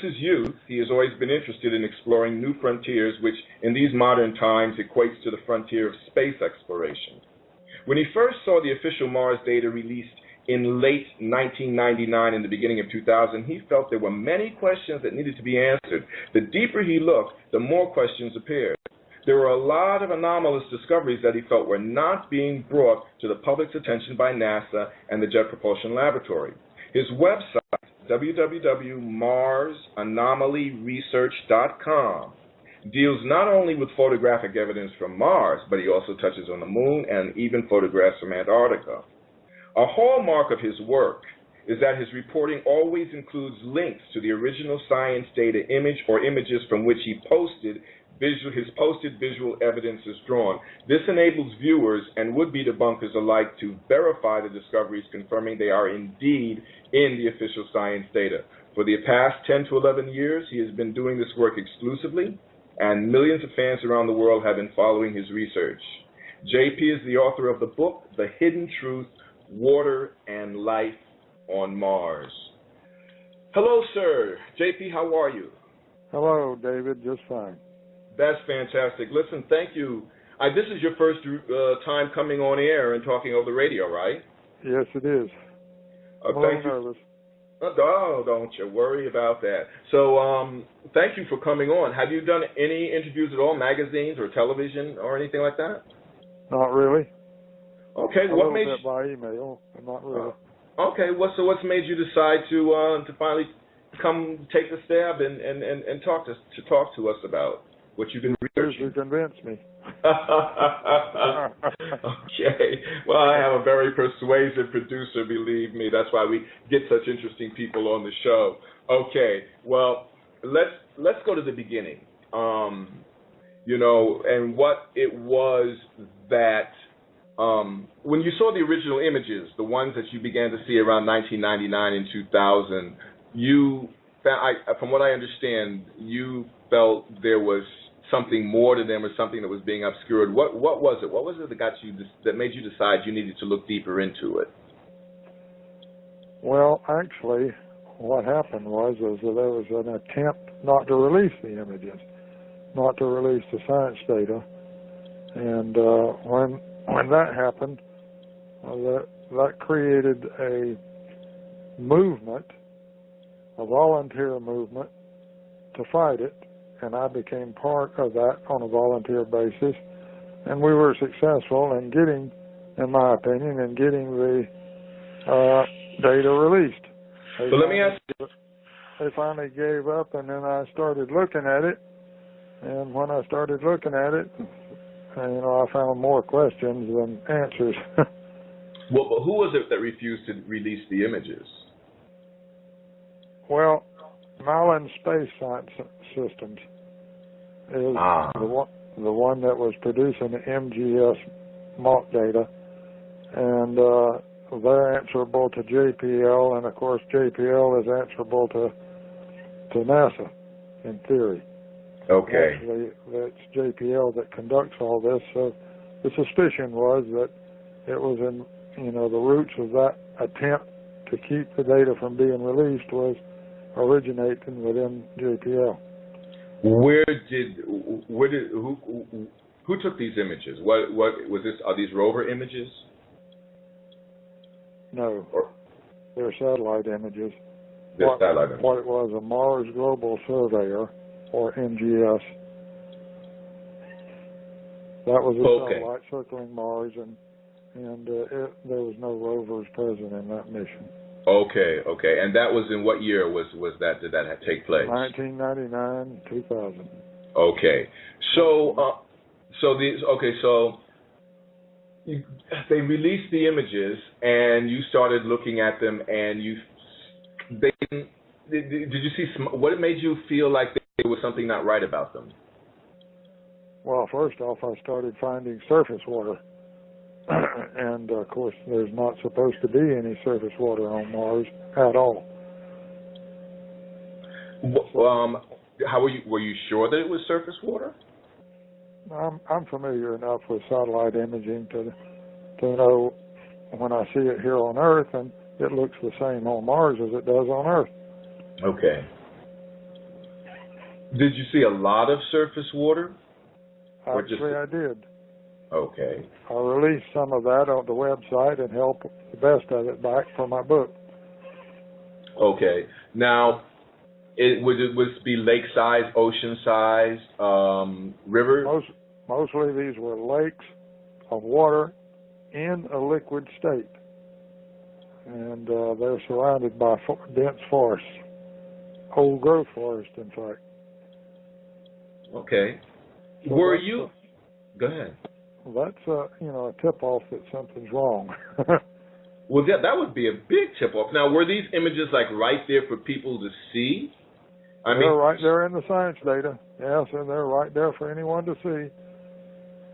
his youth, he has always been interested in exploring new frontiers, which in these modern times equates to the frontier of space exploration. When he first saw the official Mars data released in late 1999 and the beginning of 2000, he felt there were many questions that needed to be answered. The deeper he looked, the more questions appeared. There were a lot of anomalous discoveries that he felt were not being brought to the public's attention by NASA and the Jet Propulsion Laboratory. His website, www.marsanomalyresearch.com, deals not only with photographic evidence from Mars, but he also touches on the Moon and even photographs from Antarctica. A hallmark of his work is that his reporting always includes links to the original science data image or images from which his posted visual evidence is drawn. This enables viewers and would-be debunkers alike to verify the discoveries, confirming they are indeed in the official science data. For the past 10 to 11 years, he has been doing this work exclusively, and millions of fans around the world have been following his research. JP is the author of the book, The Hidden Truth, Water and Life on Mars. Hello, sir. JP, how are you? Hello, David. Just fine. That's fantastic. Listen, thank you. This is your first time coming on air and talking over the radio, right? Yes, it is. I'm a little nervous. Oh, don't you worry about that. So, thank you for coming on. Have you done any interviews at all, magazines or television or anything like that? Not really. Okay, a little bit by email, but not really. Okay, so what's made you decide to finally come take the stab and talk to us about what you've been researching? You convinced me. Okay. Well, I have a very persuasive producer, believe me. That's why we get such interesting people on the show. Okay. Well, let's go to the beginning. And what it was that when you saw the original images, the ones that you began to see around 1999 and 2000, you found, from what I understand, you felt there was something more to them or something that was being obscured. What was it? What was it that made you decide you needed to look deeper into it? Well, actually, what happened was that there was an attempt not to release the images, not to release the science data, and when that happened, that created a movement, a volunteer movement, to fight it. And I became part of that on a volunteer basis, and we were successful in getting, in my opinion, the data released. So let me ask you. They finally gave up, and then I started looking at it, and when I started looking at it, I found more questions than answers. Well, but who was it that refused to release the images? Well, Malin Space Science Systems is the one that was producing the MGS mock data, and they're answerable to JPL, and of course JPL is answerable to NASA in theory. Okay. Actually, it's JPL that conducts all this, so the suspicion was that it was in the roots of that attempt to keep the data from being released was originating within JPL. Who took these images? What was this? Are these rover images? No, they're satellite images. Satellite images. What it was, a Mars Global Surveyor, or MGS. That was a satellite circling Mars, and there was no rovers present in that mission. Okay, and that was in what year did that take place? 1999, 2000. Okay, so they released the images, and you started looking at them, and did you see what made you feel like there was something not right about them? Well, first off, I started finding surface water. And of course, there's not supposed to be any surface water on Mars at all. How were you sure that it was surface water? I'm familiar enough with satellite imaging to know when I see it here on Earth, and it looks the same on Mars as it does on Earth. Okay. Did you see a lot of surface water? Actually, I did. Okay. I released some of that on the website and held the best of it back for my book. Okay. Now, would it be lake-sized, ocean-sized, rivers? Mostly these were lakes of water in a liquid state. And they're surrounded by dense forests, old growth forest, in fact. Okay. So Were you? Go ahead. That's a tip-off that something's wrong. Well, that would be a big tip-off. Now, were these images like right there for people to see? They're right there in the science data. Yes, and they're right there for anyone to see.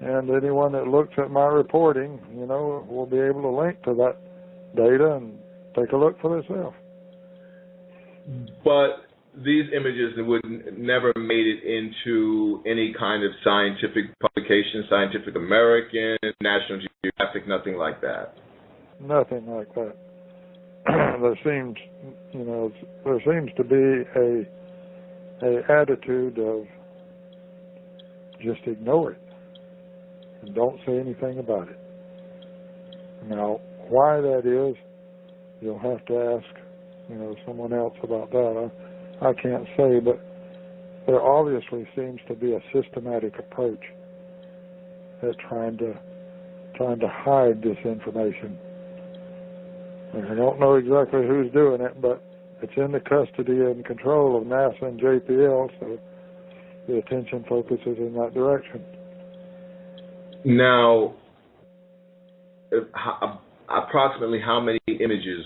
And anyone that looks at my reporting, will be able to link to that data and take a look for themselves. But these images would never made it into any kind of scientific publication, Scientific American, National Geographic, nothing like that. Nothing like that. There seems to be a attitude of just ignore it and don't say anything about it. Now, why that is, you'll have to ask, someone else about that. I can't say, but there obviously seems to be a systematic approach at trying to hide this information. And I don't know exactly who's doing it, but it's in the custody and control of NASA and JPL, so the attention focuses in that direction. Now, approximately how many images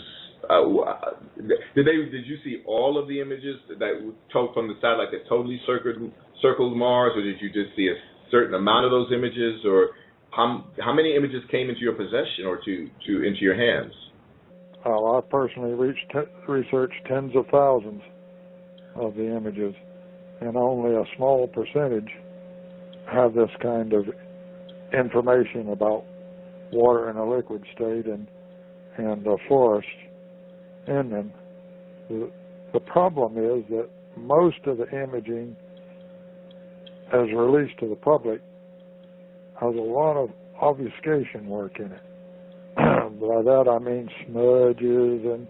did you see all of the images that took from the satellite that totally circled Mars, or did you just see a certain amount of those images, or how many images came into your possession or into your hands? I personally researched tens of thousands of the images, and only a small percentage have this kind of information about water in a liquid state and the forest in them. The problem is that most of the imaging, as released to the public, has a lot of obfuscation work in it. By that I mean smudges and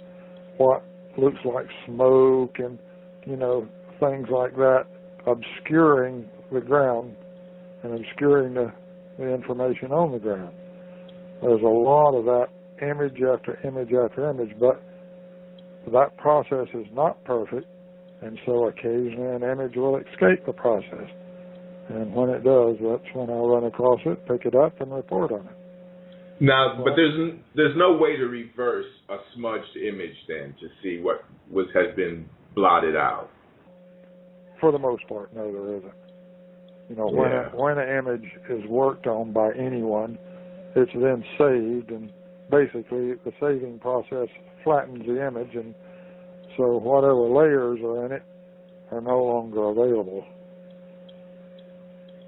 what looks like smoke and, things like that, obscuring the ground and obscuring the information on the ground. There's a lot of that, image after image after image, but that process is not perfect, and so occasionally an image will escape the process. And when it does, that's when I'll run across it, pick it up, and report on it. Now, but there's no way to reverse a smudged image then to see what has been blotted out. For the most part, no, there isn't. When an image is worked on by anyone, it's then saved, and basically the saving process flattens the image, and so whatever layers are in it are no longer available.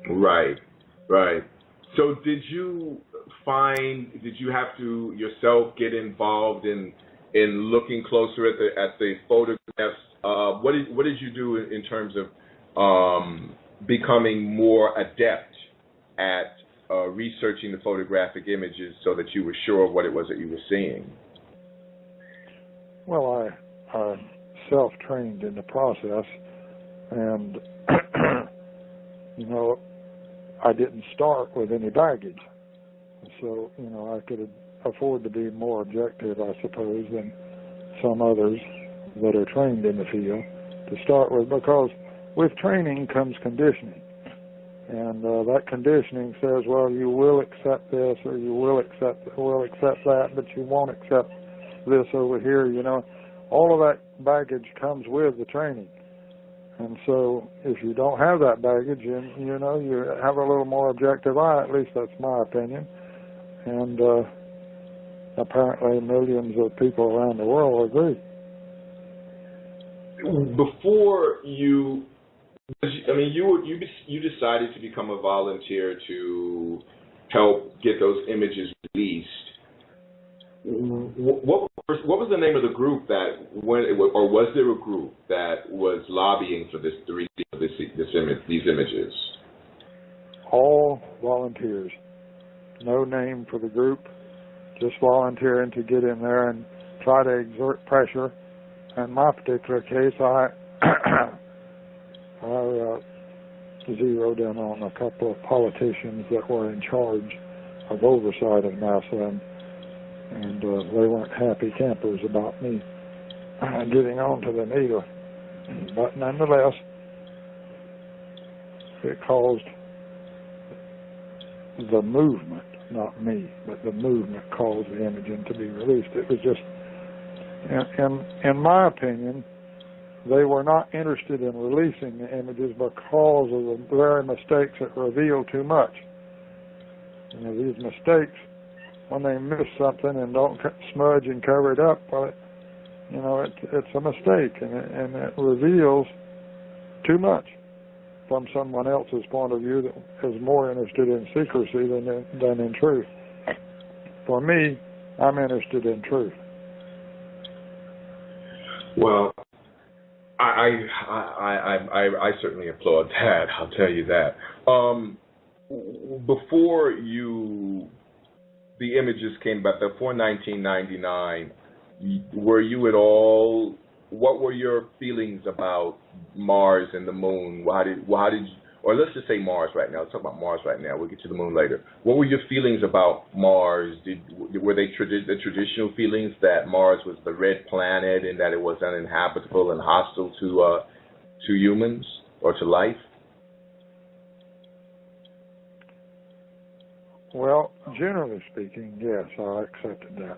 Right. So did you have to yourself get involved in looking closer at the photographs? What did you do in terms of becoming more adept at researching the photographic images so that you were sure of what it was that you were seeing? Well, I self-trained in the process, and I didn't start with any baggage. So, I could afford to be more objective, I suppose, than some others that are trained in the field to start with, because with training comes conditioning. And that conditioning says, well, you will accept this, or you will accept that, but you won't accept this over here. All of that baggage comes with the training. And so if you don't have that baggage, and you have a little more objective eye, at least that's my opinion. And apparently millions of people around the world agree. Before you decided to become a volunteer to help get those images released. What was the name of the group that went, or was there a group that was lobbying for this images? All volunteers. No name for the group, just volunteering to get in there and try to exert pressure. In my particular case, I zeroed in on a couple of politicians that were in charge of oversight of NASA, and they weren't happy campers about me getting on to them either. But nonetheless, it caused the movement, not me, but the movement caused the imaging to be released. It was just, in my opinion, they were not interested in releasing the images because of the very mistakes that reveal too much. You know, these mistakes, when they miss something and don't smudge and cover it up, well, it's a mistake, and it reveals too much from someone else's point of view that is more interested in secrecy than in truth. For me, I'm interested in truth. Well, I certainly applaud that. I'll tell you that. Before the images came back, before 1999, were you at all? What were your feelings about Mars and the Moon? Why did you, or let's just say Mars right now. Let's talk about Mars right now. We'll get to the Moon later. What were your feelings about Mars? Were they the traditional feelings that Mars was the red planet and that it was uninhabitable and hostile to humans or to life? Well, generally speaking, yes, I accepted that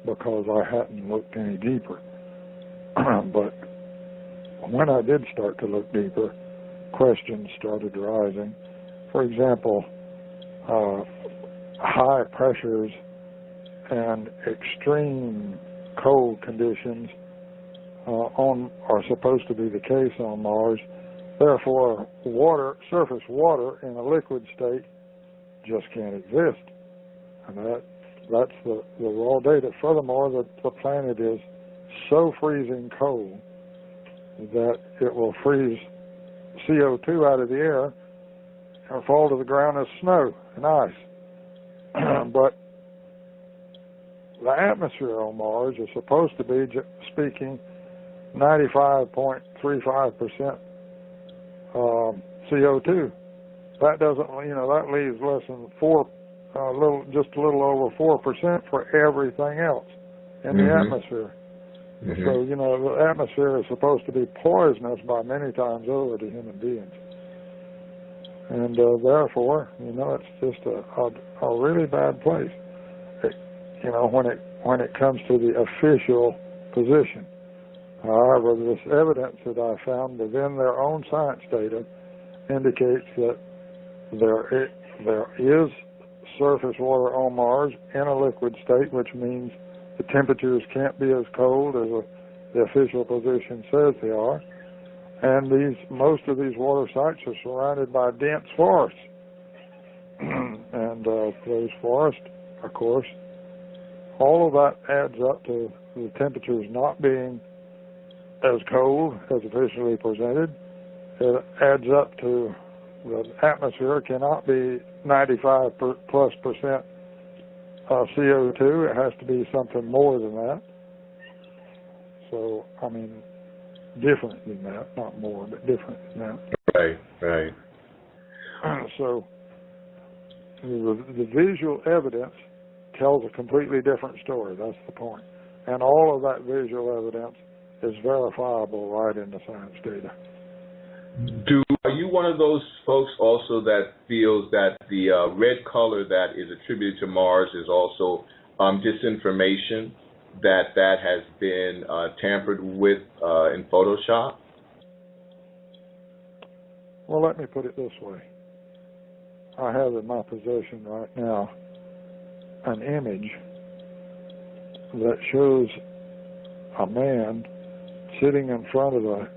because I hadn't looked any deeper. But when I did start to look deeper, questions started arising. For example, high pressures and extreme cold conditions are supposed to be the case on Mars. Therefore, surface water in a liquid state just can't exist. And that's the raw data. Furthermore, the planet is so freezing cold that it will freeze CO2 out of the air and fall to the ground as snow and ice. But the atmosphere on Mars is supposed to be, speaking, 95.35% CO2. That doesn't, that leaves less than just a little over 4% for everything else in the atmosphere. Mm-hmm. So, the atmosphere is supposed to be poisonous by many times over to human beings. And therefore, it's just a really bad place, when it comes to the official position. However, this evidence that I found within their own science data indicates that there is surface water on Mars in a liquid state, which means the temperatures can't be as cold as the official position says they are. And most of these water sites are surrounded by dense forests. And those forests, of course, all of that adds up to the temperatures not being as cold as officially presented. It adds up to the atmosphere cannot be 95% plus CO2. It has to be something more than that. So, different than that, not more, but different than that. Right. So, the visual evidence tells a completely different story. That's the point. And all of that visual evidence is verifiable right in the science data. Are you one of those folks also that feels that the red color that is attributed to Mars is also disinformation, that has been tampered with in Photoshop? Well, let me put it this way. I have in my possession right now an image that shows a man sitting in front of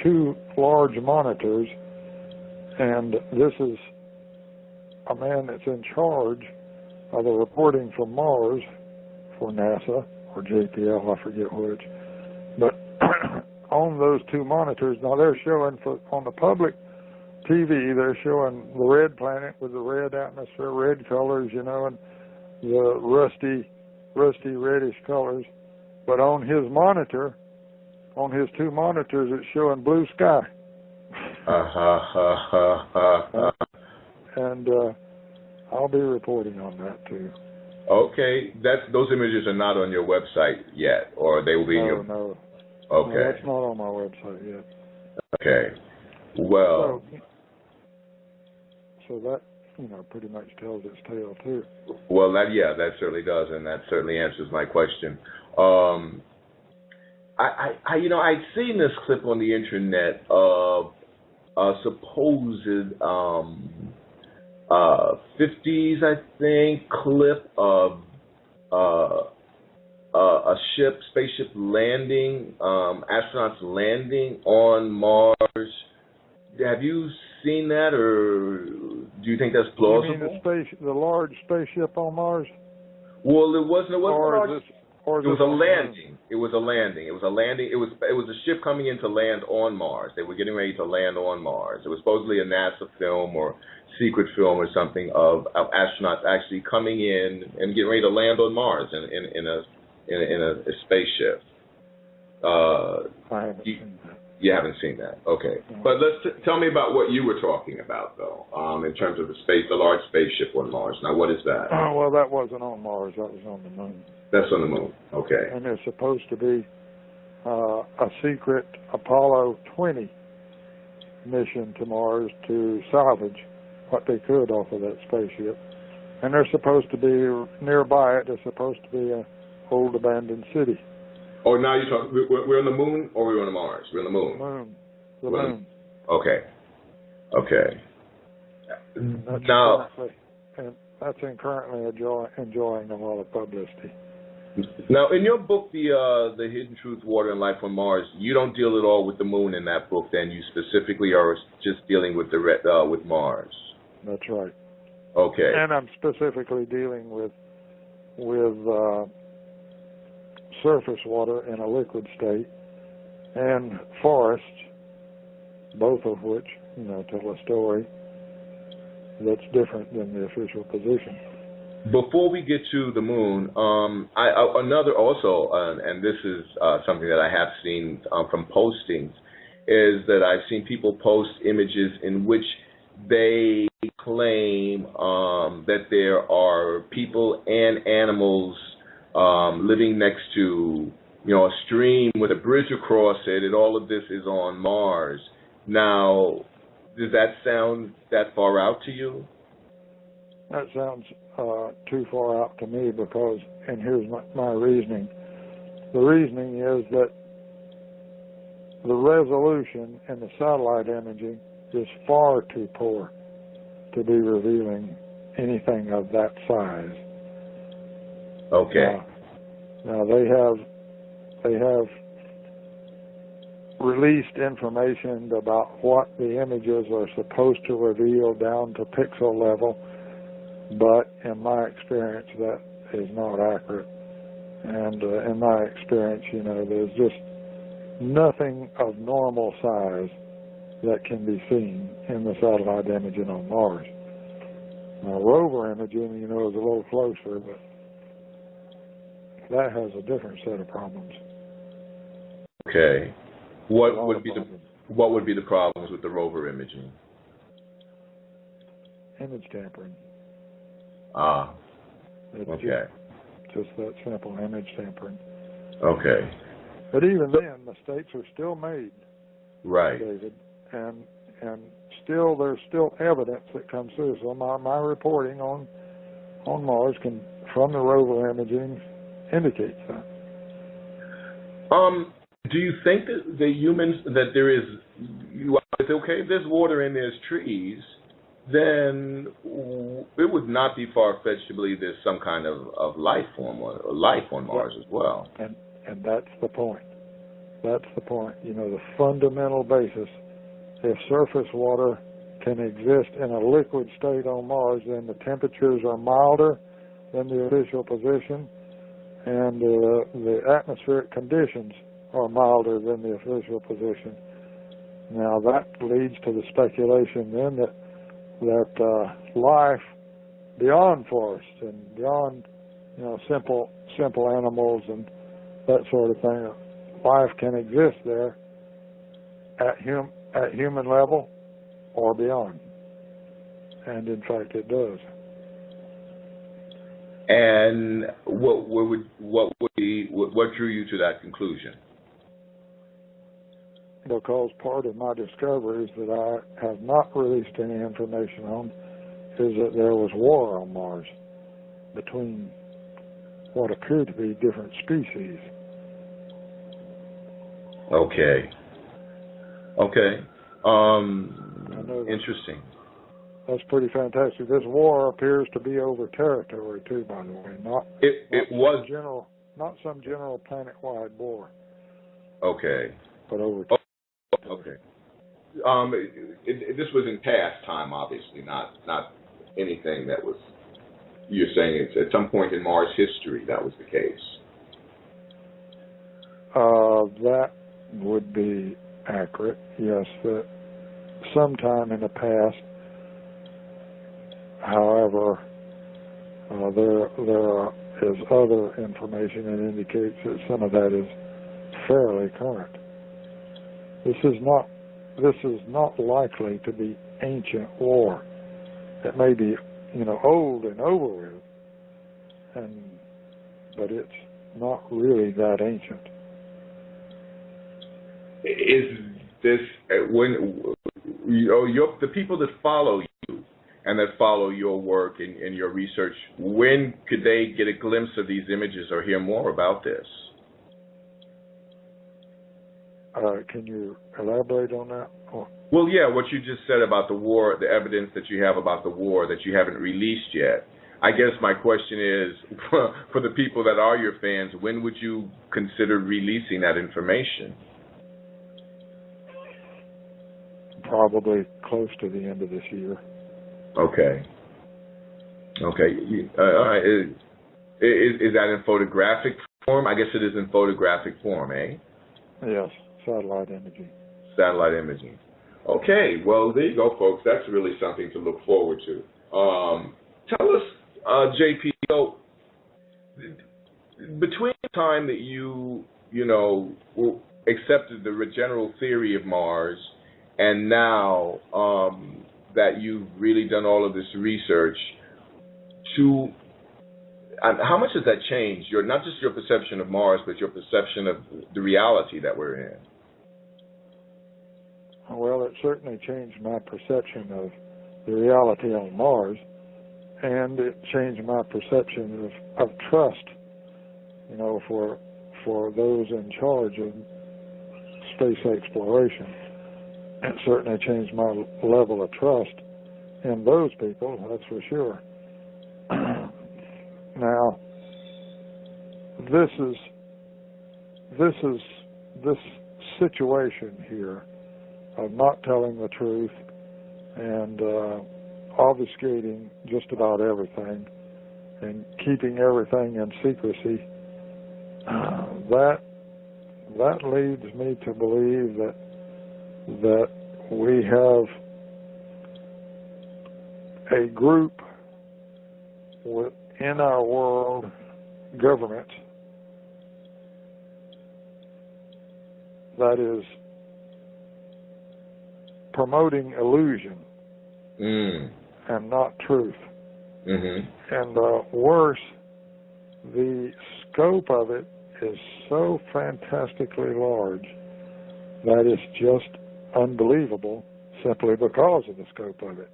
two large monitors, and this is a man that's in charge of the reporting from Mars for NASA or JPL, I forget which. But on those two monitors, now they're showing on the public TV, they're showing the red planet with the red atmosphere, red colors, you know, and the rusty reddish colors. But on his monitor, on his two monitors, it's showing blue sky. And I'll be reporting on that too. Okay, those images are not on your website yet, or they will be. No. Okay. No, that's not on my website yet. Okay. Well. So that, you know, pretty much tells its tale too. Well, that certainly does, and that certainly answers my question. I'd seen this clip on the internet of a supposed 50s, I think, clip of a spaceship landing, astronauts landing on Mars. Have you seen that, or do you think that's plausible? You mean the large spaceship on Mars? Well, it wasn't large. It was a landing. It was a landing. It was a ship coming in to land on Mars. They were getting ready to land on Mars. It was supposedly a NASA film or secret film or something of astronauts actually coming in and getting ready to land on Mars in a spaceship. I haven't seen that. You haven't seen that, okay. No. But tell me about what you were talking about, though, in terms of the large spaceship on Mars. Now, what is that? Well, that wasn't on Mars. That was on the moon. That's on the moon, okay. And there's supposed to be a secret Apollo 20 mission to Mars to salvage what they could off of that spaceship. And they're supposed to be nearby it. There's supposed to be an old abandoned city. Oh, now you're talking, we're on the moon or we're on Mars? We're on the moon. The moon. Okay. That's currently enjoying a lot of publicity. Now, in your book, the Hidden Truth, Water and Life on Mars, you don't deal at all with the moon in that book. Then you specifically are just dealing with with Mars. That's right. Okay. And I'm specifically dealing with surface water in a liquid state and forests, both of which, you know, tell a story that's different than the official position. Before we get to the moon, and this is something that I have seen from postings, is that I've seen people post images in which they claim that there are people and animals living next to, a stream with a bridge across it, and all of this is on Mars. Now, does that sound that far out to you? That sounds too far out to me because, and here's my reasoning. The reasoning is that the resolution in the satellite imaging is far too poor to be revealing anything of that size. Okay. Now they have released information about what the images are supposed to reveal down to pixel level, but in my experience that is not accurate. And in my experience, there's just nothing of normal size that can be seen in the satellite imaging on Mars. Now, rover imaging, is a little closer, but that has a different set of problems. Okay. What would be the problems with the rover imaging? Image tampering. Okay. Just that simple, image tampering. Okay. But even then, mistakes are still made. Right. David, and still there's still evidence that comes through. So my reporting on Mars from the rover imaging indicates that. Do you think that the humans, that there is, okay, if there's water and there's trees, then it would not be far-fetched to believe there's some kind of life form or life on Mars as well. And that's the point. That's the point. The fundamental basis. If surface water can exist in a liquid state on Mars, then the temperatures are milder than the official position, and the atmospheric conditions or milder than the official position. Now that leads to the speculation then that life beyond forests and beyond, simple animals and that sort of thing, life can exist there at human level or beyond, and in fact it does. And what drew you to that conclusion? Because part of my discoveries that I have not released any information on is that there was war on Mars between what appeared to be different species. Okay. Interesting. That's pretty fantastic. This war appears to be over territory too, by the way, not some general planet-wide war. Okay. But over. Okay. This was in past time, obviously, not anything that was. You're saying it's at some point in Mars history that was the case. That would be accurate. Yes, that sometime in the past. However, there is other information that indicates that some of that is fairly current. This is not likely to be ancient war. It may be, old and over with, but it's not really that ancient. Is this the people that follow you and that follow your work and your research? When could they get a glimpse of these images or hear more about this? Can you elaborate on that? Well, yeah, what you just said about the war, the evidence that you have about the war that you haven't released yet. I guess my question is, for the people that are your fans, when would you consider releasing that information? Probably close to the end of this year. Okay. All right. Is that in photographic form? I guess it is in photographic form, eh? Yes, satellite imaging. Satellite imaging. Okay, well, there you go, folks. That's really something to look forward to. Tell us, JP, so between the time that you accepted the general theory of Mars and now that you've really done all of this research, how much has that changed? Not just your perception of Mars, but your perception of the reality that we're in? Well, it certainly changed my perception of the reality on Mars, and it changed my perception of trust, for those in charge of space exploration. It certainly changed my level of trust in those people, that's for sure. Now, this situation here of not telling the truth and obfuscating just about everything and keeping everything in secrecy, that leads me to believe that we have a group within our world government that is promoting illusion and not truth. Mm-hmm. And worse, the scope of it is so fantastically large that it's just unbelievable simply because of the scope of it.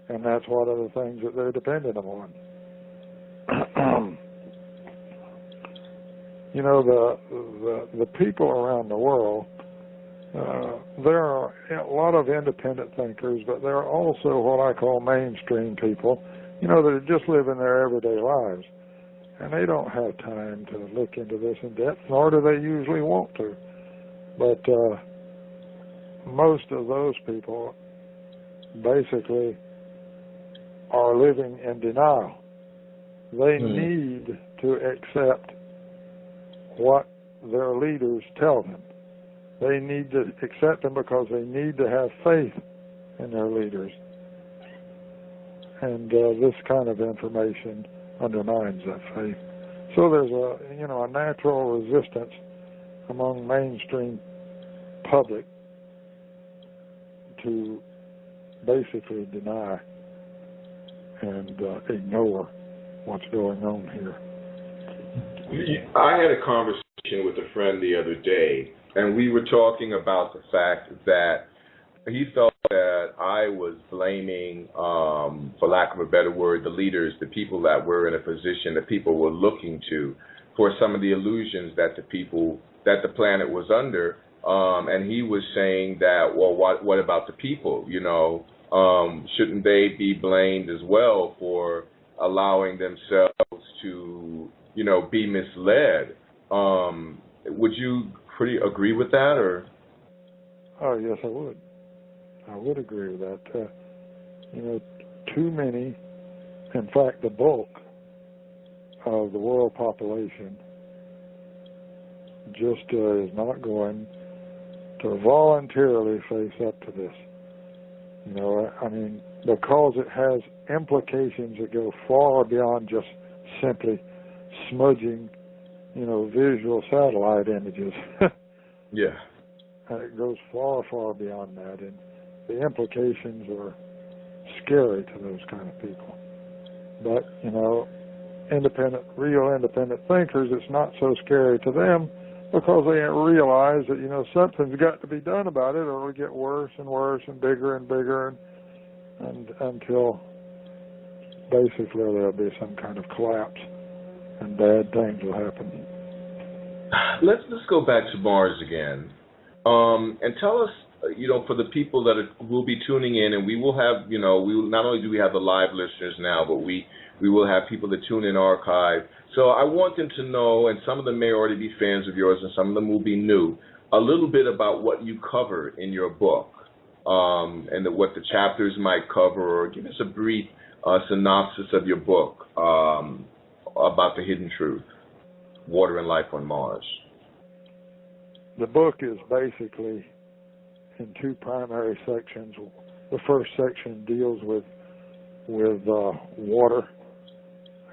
And that's one of the things that they're dependent upon. The people around the world, there are a lot of independent thinkers, but there are also what I call mainstream people, that are just living their everyday lives. And they don't have time to look into this in depth, nor do they usually want to. But most of those people basically are living in denial. They need to accept what their leaders tell them. They need to accept them because they need to have faith in their leaders. And this kind of information undermines that faith. So there's a natural resistance among mainstream public to basically deny and ignore what's going on here. I had a conversation with a friend the other day, and we were talking about the fact that he felt that I was blaming, for lack of a better word, the leaders, the people that were in a position that people were looking to for some of the illusions that the planet was under. And he was saying that, well, what about the people? Shouldn't they be blamed as well for allowing themselves to, be misled? Would you agree with that, or? Oh, yes, I would. I would agree with that. Too many, in fact, the bulk of the world population just is not going to voluntarily face up to this. Because it has implications that go far beyond just simply smudging, visual satellite images. Yeah. And it goes far, far beyond that, and the implications are scary to those kind of people. But, real independent thinkers, it's not so scary to them because they realize that, something's got to be done about it or it'll get worse and worse and bigger and until basically there'll be some kind of collapse and bad things will happen. Let's go back to Mars again, and tell us, for the people that will be tuning in, and we will have, not only do we have the live listeners now, but we will have people that tune in archive. So I want them to know, and some of them may already be fans of yours, and some of them will be new, a little bit about what you cover in your book, and what the chapters might cover, or give us a brief synopsis of your book about the hidden truth, water and life on Mars. The book is basically in two primary sections. The first section deals with water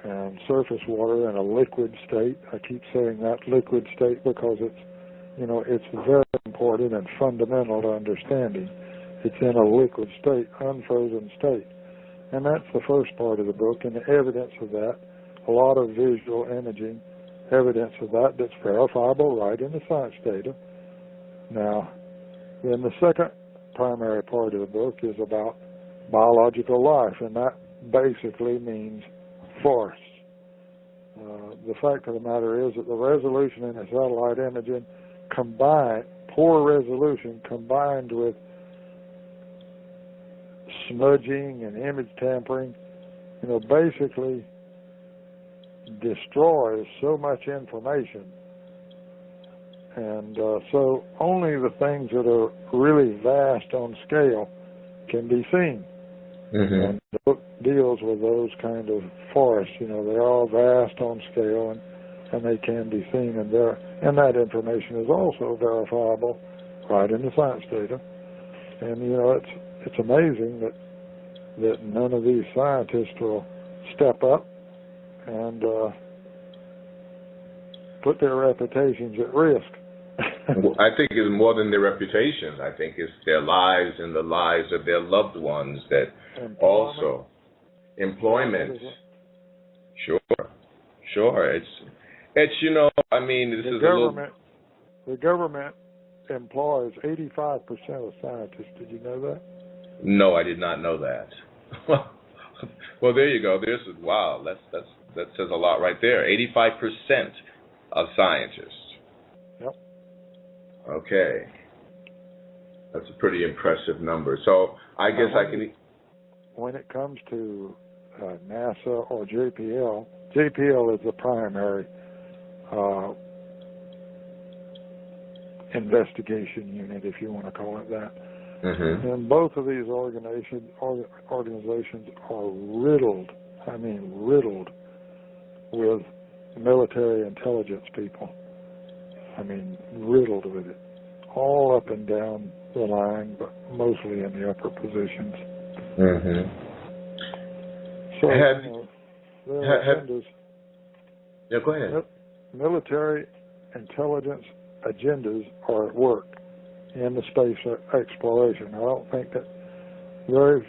and surface water in a liquid state. I keep saying that liquid state because it's very important and fundamental to understanding. It's in a liquid state, unfrozen state. And that's the first part of the book, and the evidence of that, a lot of visual imaging, evidence of that's verifiable right in the science data. Now, then the second primary part of the book is about biological life, and that basically means forests. The fact of the matter is that the resolution in the satellite imaging poor resolution combined with smudging and image tampering, basically destroys so much information. And so only the things that are really vast on scale can be seen. Mm-hmm. And the book deals with those kind of forests. They're all vast on scale, and they can be seen. And that information is also verifiable right in the science data. And, it's amazing that none of these scientists will step up and put their reputations at risk. Well, I think it's more than their reputations. I think it's their lives and the lives of their loved ones that also employment. Sure. It's this is the government employs 85% of scientists. Did you know that? No, I did not know that. Well, there you go. Wow. That says a lot right there. 85% of scientists. Yep. Okay. That's a pretty impressive number. So I guess I can... When it comes to NASA or JPL is the primary investigation unit, if you want to call it that. Mm-hmm. And both of these organizations are riddled with military intelligence people I mean, riddled with it, all up and down the line, but mostly in the upper positions. Mm-hmm. So, their agendas. Yeah, go ahead. Military intelligence agendas are at work in the space exploration. I don't think that very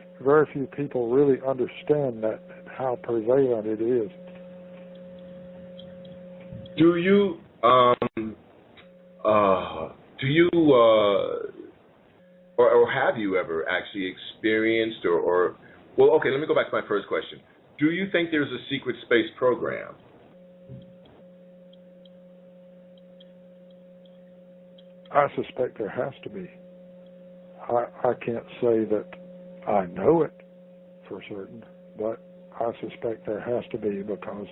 few people really understand that, how prevalent it is. Do you or have you ever actually experienced or well, okay, let me go back to my first question. Do you think there's a secret space program? I suspect there has to be. I can't say that I know it for certain, but I suspect there has to be, because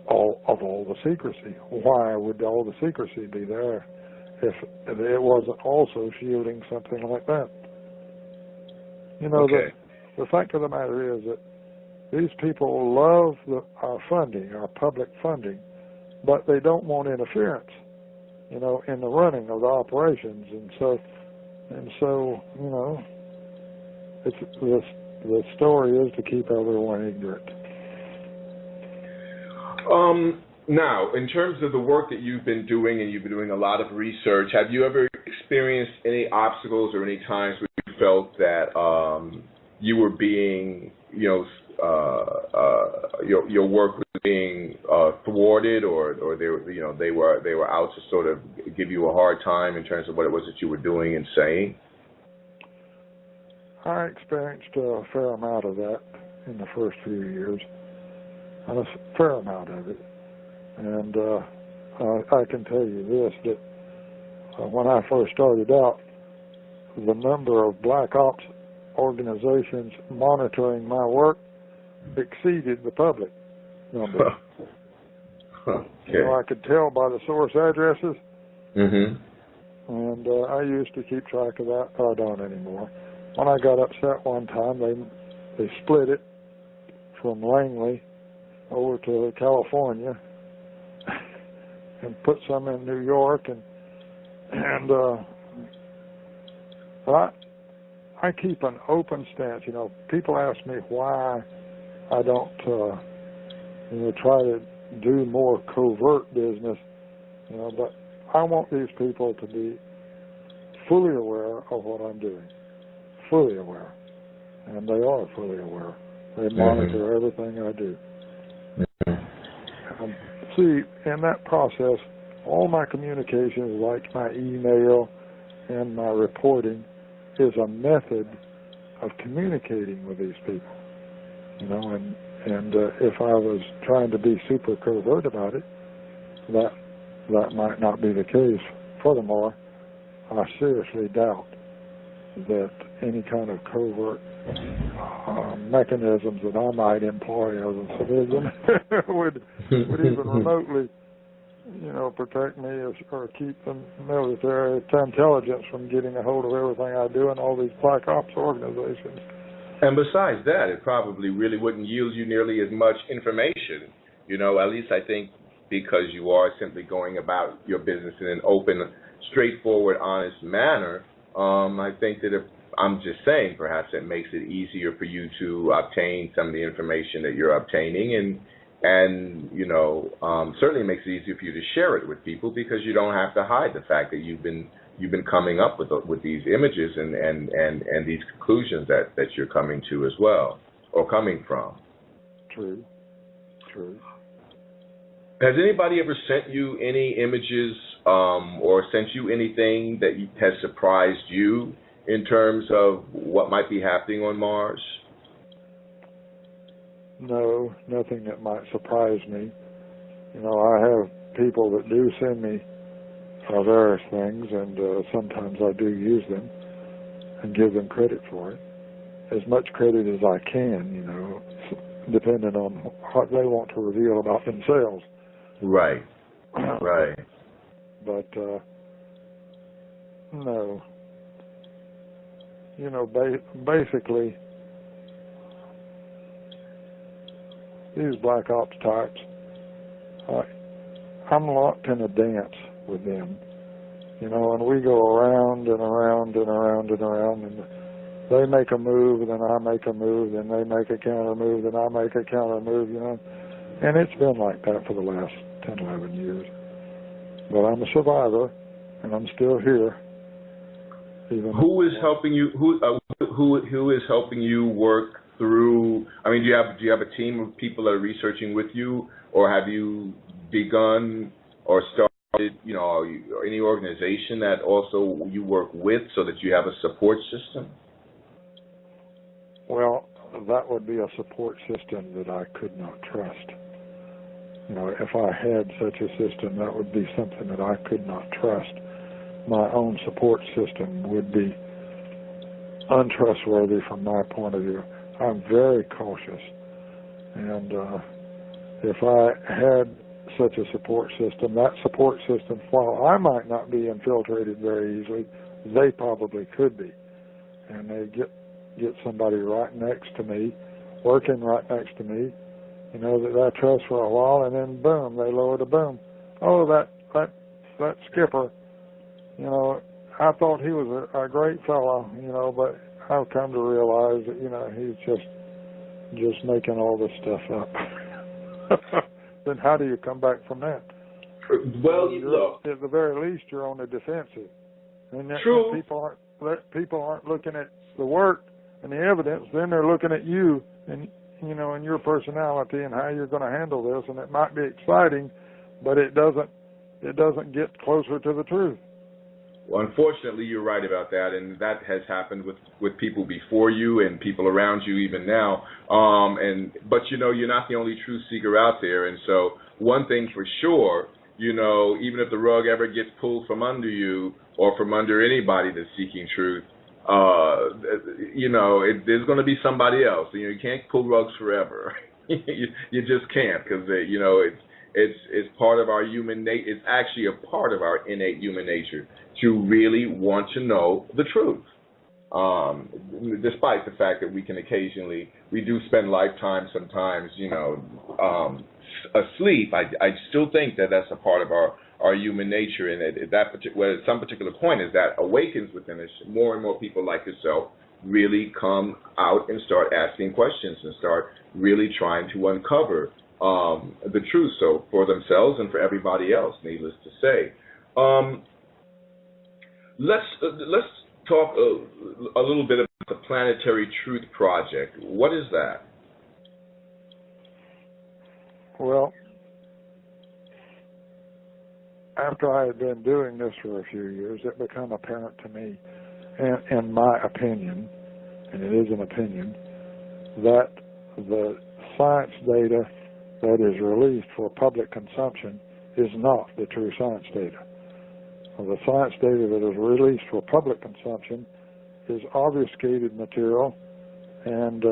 all the secrecy. Why would all the secrecy be there if it wasn't also shielding something like that? Okay. The fact of the matter is that these people love our funding, our public funding, but they don't want interference, in the running of the operations, and so it's the story is to keep everyone ignorant. Now, in terms of the work that you've been doing, and you've been doing a lot of research, have you ever experienced any obstacles or any times where you felt that you were being, your work was being thwarted, or they were out to sort of give you a hard time in terms of what it was that you were doing and saying? I experienced a fair amount of that in the first few years, a fair amount of it. And I can tell you this, that when I first started out, the number of black ops organizations monitoring my work exceeded the public number. Okay. I could tell by the source addresses, Mm-hmm. and I used to keep track of that, but I don't anymore. When I got upset one time, they split it from Langley over to California and put some in New York, and I keep an open stance. People ask me why I don't try to do more covert business, but I want these people to be fully aware of what I'm doing. Fully aware. And they are fully aware. They monitor everything I do. See, in that process, all my communications, like my email and my reporting, is a method of communicating with these people. And if I was trying to be super covert about it, that might not be the case. Furthermore, I seriously doubt that any kind of covert mechanisms that I might employ as a civilian would even remotely, protect me or keep the military intelligence from getting a hold of everything I do in all these black ops organizations. And besides that, it probably really wouldn't yield you nearly as much information, at least I think, because you are simply going about your business in an open, straightforward, honest manner. I think that if I'm just saying, perhaps it makes it easier for you to obtain some of the information that you're obtaining, and certainly makes it easier for you to share it with people, because you don't have to hide the fact that you've been coming up with these images and these conclusions that you're coming to as well, or coming from. True. Has anybody ever sent you any images or sent you anything that has surprised you in terms of what might be happening on Mars? No, nothing that might surprise me. I have people that do send me various things, and sometimes I do use them and give them credit for it. As much credit as I can, depending on what they want to reveal about themselves. Right. But, no. Basically, these black ops types, I'm locked in a dance with them. You know, and we go around and around and around and around, and they make a move, and then I make a move, and they make a counter move, and I make a counter move, you know. And it's been like that for the last 10, 11 years. But I'm a survivor, and I'm still here. Who is helping you? Who is helping you work through? I mean, do you have a team of people that are researching with you, or have you begun or started, you know, any organization that also you work with, so that you have a support system? Well, that would be a support system that I could not trust. You know, if I had such a system, that would be something that I could not trust. My own support system would be untrustworthy from my point of view. I'm very cautious, and if I had such a support system, that support system, while I might not be infiltrated very easily, they probably could be, and they get somebody right next to me, working right next to me, you know, that I trust for a while, and then boom, they lower the boom. Oh, that skipper, you know, I thought he was a great fellow, you know, but I've come to realize that, you know, he's just making all this stuff up. Then how do you come back from that? Well, look, at the very least, you're on the defensive. And true. People aren't looking at the work and the evidence. Then they're looking at you and, you know, and your personality and how you're going to handle this. And it might be exciting, but it doesn't get closer to the truth. Well, unfortunately, you're right about that, and that has happened with people before you and people around you even now. But you know, you're not the only truth seeker out there, and so one thing for sure, you know, even if the rug ever gets pulled from under you or from under anybody that's seeking truth, you know, there's going to be somebody else. You know, you can't pull rugs forever. you just can't, because you know it's part of our human nature. It's actually a part of our innate human nature to really want to know the truth. Despite the fact that we do spend lifetimes sometimes, you know, asleep, I still think that that's a part of our human nature, and at some particular point, as that awakens within us, more and more people like yourself really come out and start asking questions and start really trying to uncover the truth, so for themselves and for everybody else, needless to say. Let's talk a little bit about the Planetary Truth Project. What is that? Well, after I had been doing this for a few years, it became apparent to me, in my opinion, and it is an opinion, that the science data that is released for public consumption is not the true science data. The science data that is released for public consumption is obfuscated material, and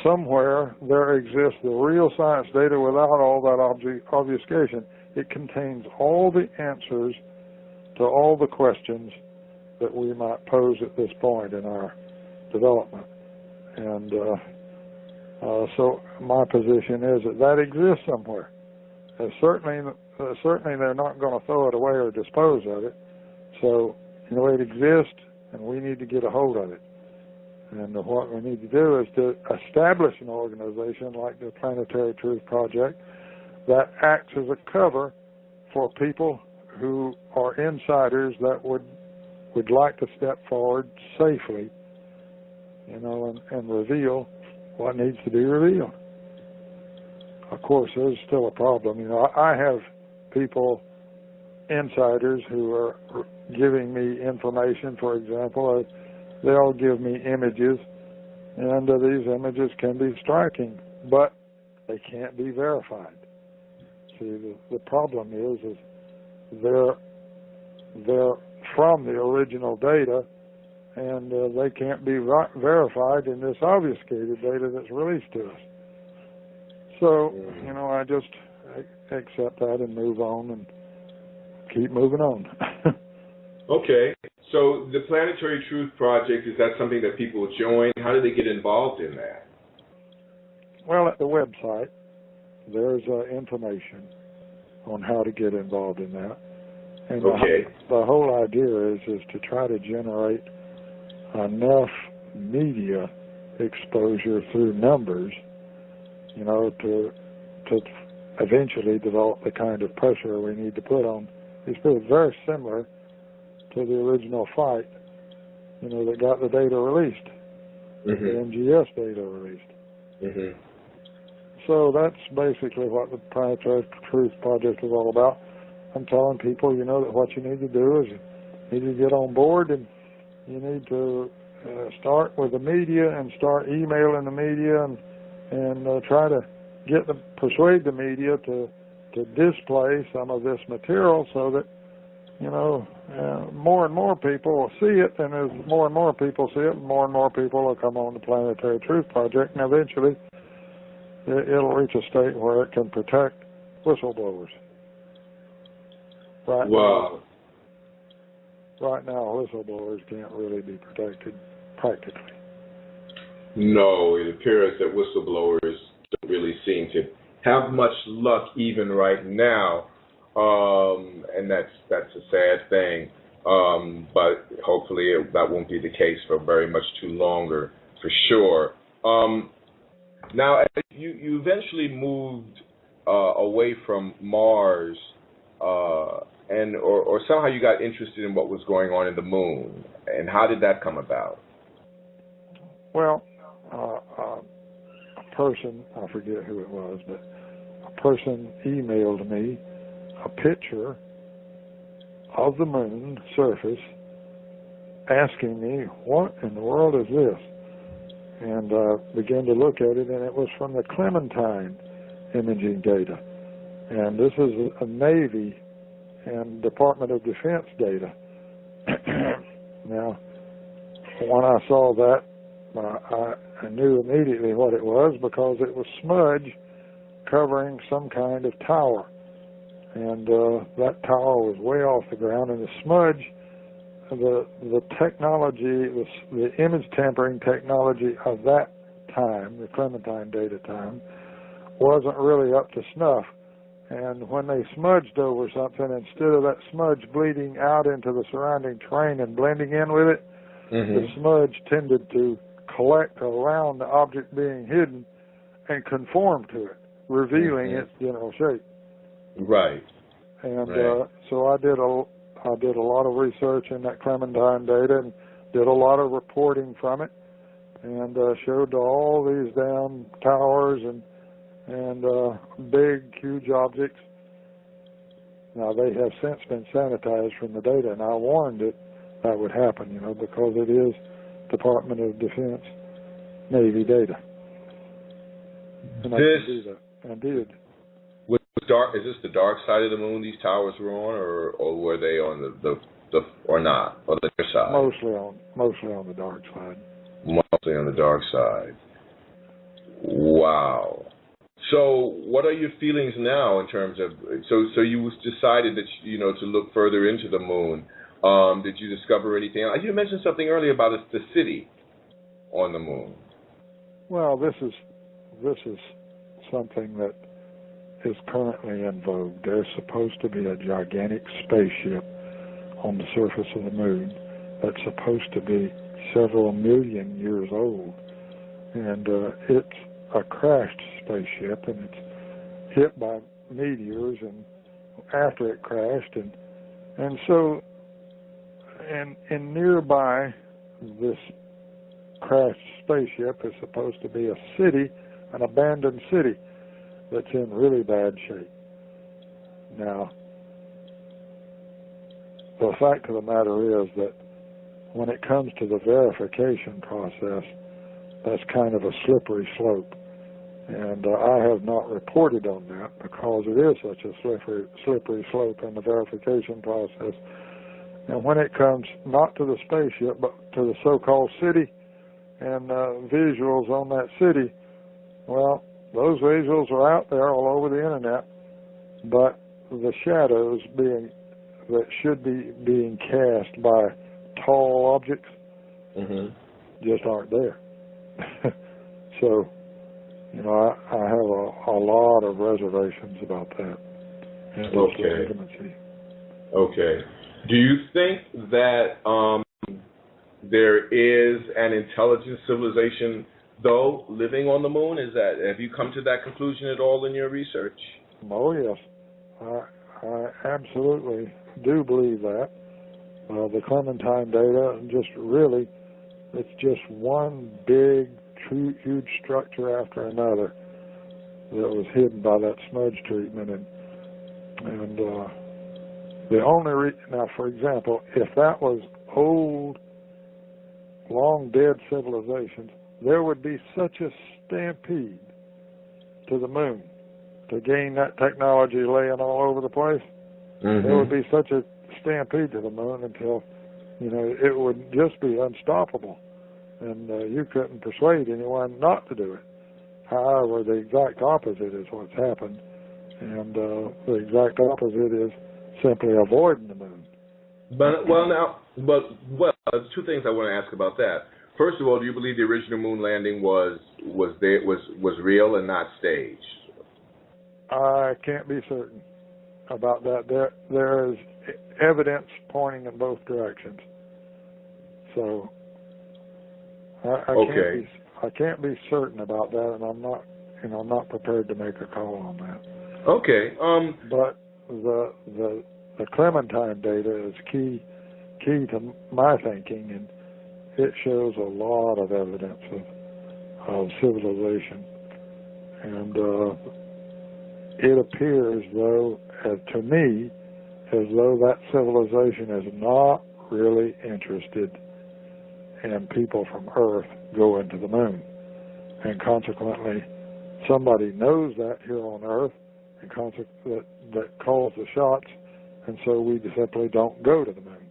somewhere there exists the real science data without all that obfuscation. It contains all the answers to all the questions that we might pose at this point in our development. And so my position is that exists somewhere. Certainly they're not going to throw it away or dispose of it. So, you know, it exists, and we need to get a hold of it. And what we need to do is to establish an organization like the Planetary Truth Project that acts as a cover for people who are insiders that would like to step forward safely, you know, and reveal what needs to be revealed. Of course, there's still a problem. You know, I have people, insiders, who are giving me information. For example, they'll give me images, and these images can be striking, but they can't be verified. See, the problem is they're from the original data, and they can't be verified in this obfuscated data that's released to us. So, you know, I just accept that and move on and keep moving on. Okay. So the Planetary Truth Project, is that something that people join? How do they get involved in that? Well, at the website, there's information on how to get involved in that. And Okay. the whole idea is to try to generate enough media exposure through numbers, to eventually develop the kind of pressure we need to put on these people. Very similar to the original fight, that got the data released, the MGS data released. So that's basically what the Planetary Truth Project is all about. I'm telling people, that what you need to do is you need to get on board, and you need to start with the media and start emailing the media and try to persuade the media to display some of this material so that more and more people will see it, and as more and more people see it, more and more people will come on the Planetary Truth Project, and eventually it'll reach a state where it can protect whistleblowers. Right now, whistleblowers can't really be protected practically. No, it appears that whistleblowers don't really seem to have much luck even right now, and that's a sad thing. But hopefully that won't be the case for very much too longer, for sure. Now, you eventually moved away from Mars, or somehow you got interested in what was going on in the moon. And how did that come about? Well, a person, I forget who it was, but a person emailed me a picture of the moon surface asking me, what in the world is this? And began to look at it, and it was from the Clementine imaging data. And this is a Navy and Department of Defense data. Now, when I saw that, I knew immediately what it was, because it was smudge covering some kind of tower. And that tower was way off the ground, and the smudge, the technology, the image tampering technology of that time, the Clementine data time, wasn't really up to snuff. And when they smudged over something, instead of that smudge bleeding out into the surrounding terrain and blending in with it, the smudge tended to collect around the object being hidden and conform to it, revealing its general shape. Right. And so I did a lot of research in that Clementine data and did a lot of reporting from it, and showed all these damn towers and big, huge objects. Now, they have since been sanitized from the data, and I warned it that would happen, because it is Department of Defense Navy data. And I can do that. I did. Is this the dark side of the moon these towers were on, or were they on the or not, or the other side? Mostly on the dark side. Mostly on the dark side. Wow. So, what are your feelings now in terms of? So you decided that to look further into the moon. Did you discover anything? You mentioned something earlier about the city on the moon. Well, this is something that is currently in vogue. There's supposed to be a gigantic spaceship on the surface of the moon that's supposed to be several million years old, and it's a crashed spaceship, and it's hit by meteors and after it crashed, and so and nearby this crashed spaceship is supposed to be a city, an abandoned city that's in really bad shape. Now, the fact of the matter is that when it comes to the verification process, that's kind of a slippery slope. And I have not reported on that because it is such a slippery slope in the verification process. And when it comes not to the spaceship, but to the so-called city and visuals on that city, well, those visuals are out there all over the internet, but the shadows that should be being cast by tall objects just aren't there. So, I have a lot of reservations about that. Okay. Okay. Do you think that there is an intelligent civilization, though, living on the moon? Have you come to that conclusion at all in your research? Oh, yes. I absolutely do believe that. The Clementine data, it's just one big, huge structure after another that was hidden by that smudge treatment. And the only now, for example, if that was old, long dead civilizations, there would be such a stampede to the moon to gain that technology laying all over the place. Mm-hmm. There would be such a stampede to the moon until, it would just be unstoppable. And you couldn't persuade anyone not to do it. However, the exact opposite is what's happened. And the exact opposite is simply avoiding the moon. There's two things I want to ask about that. First of all, do you believe the original moon landing was real and not staged? I can't be certain about that. There is evidence pointing in both directions. So I can't be certain about that, and I'm not prepared to make a call on that. Okay. But the Clementine data is key to my thinking, and it shows a lot of evidence of civilization. And it appears, though, to me, as though that civilization is not really interested in people from Earth going to the moon. And consequently, somebody knows that here on Earth, and that calls the shots, and so we simply don't go to the moon.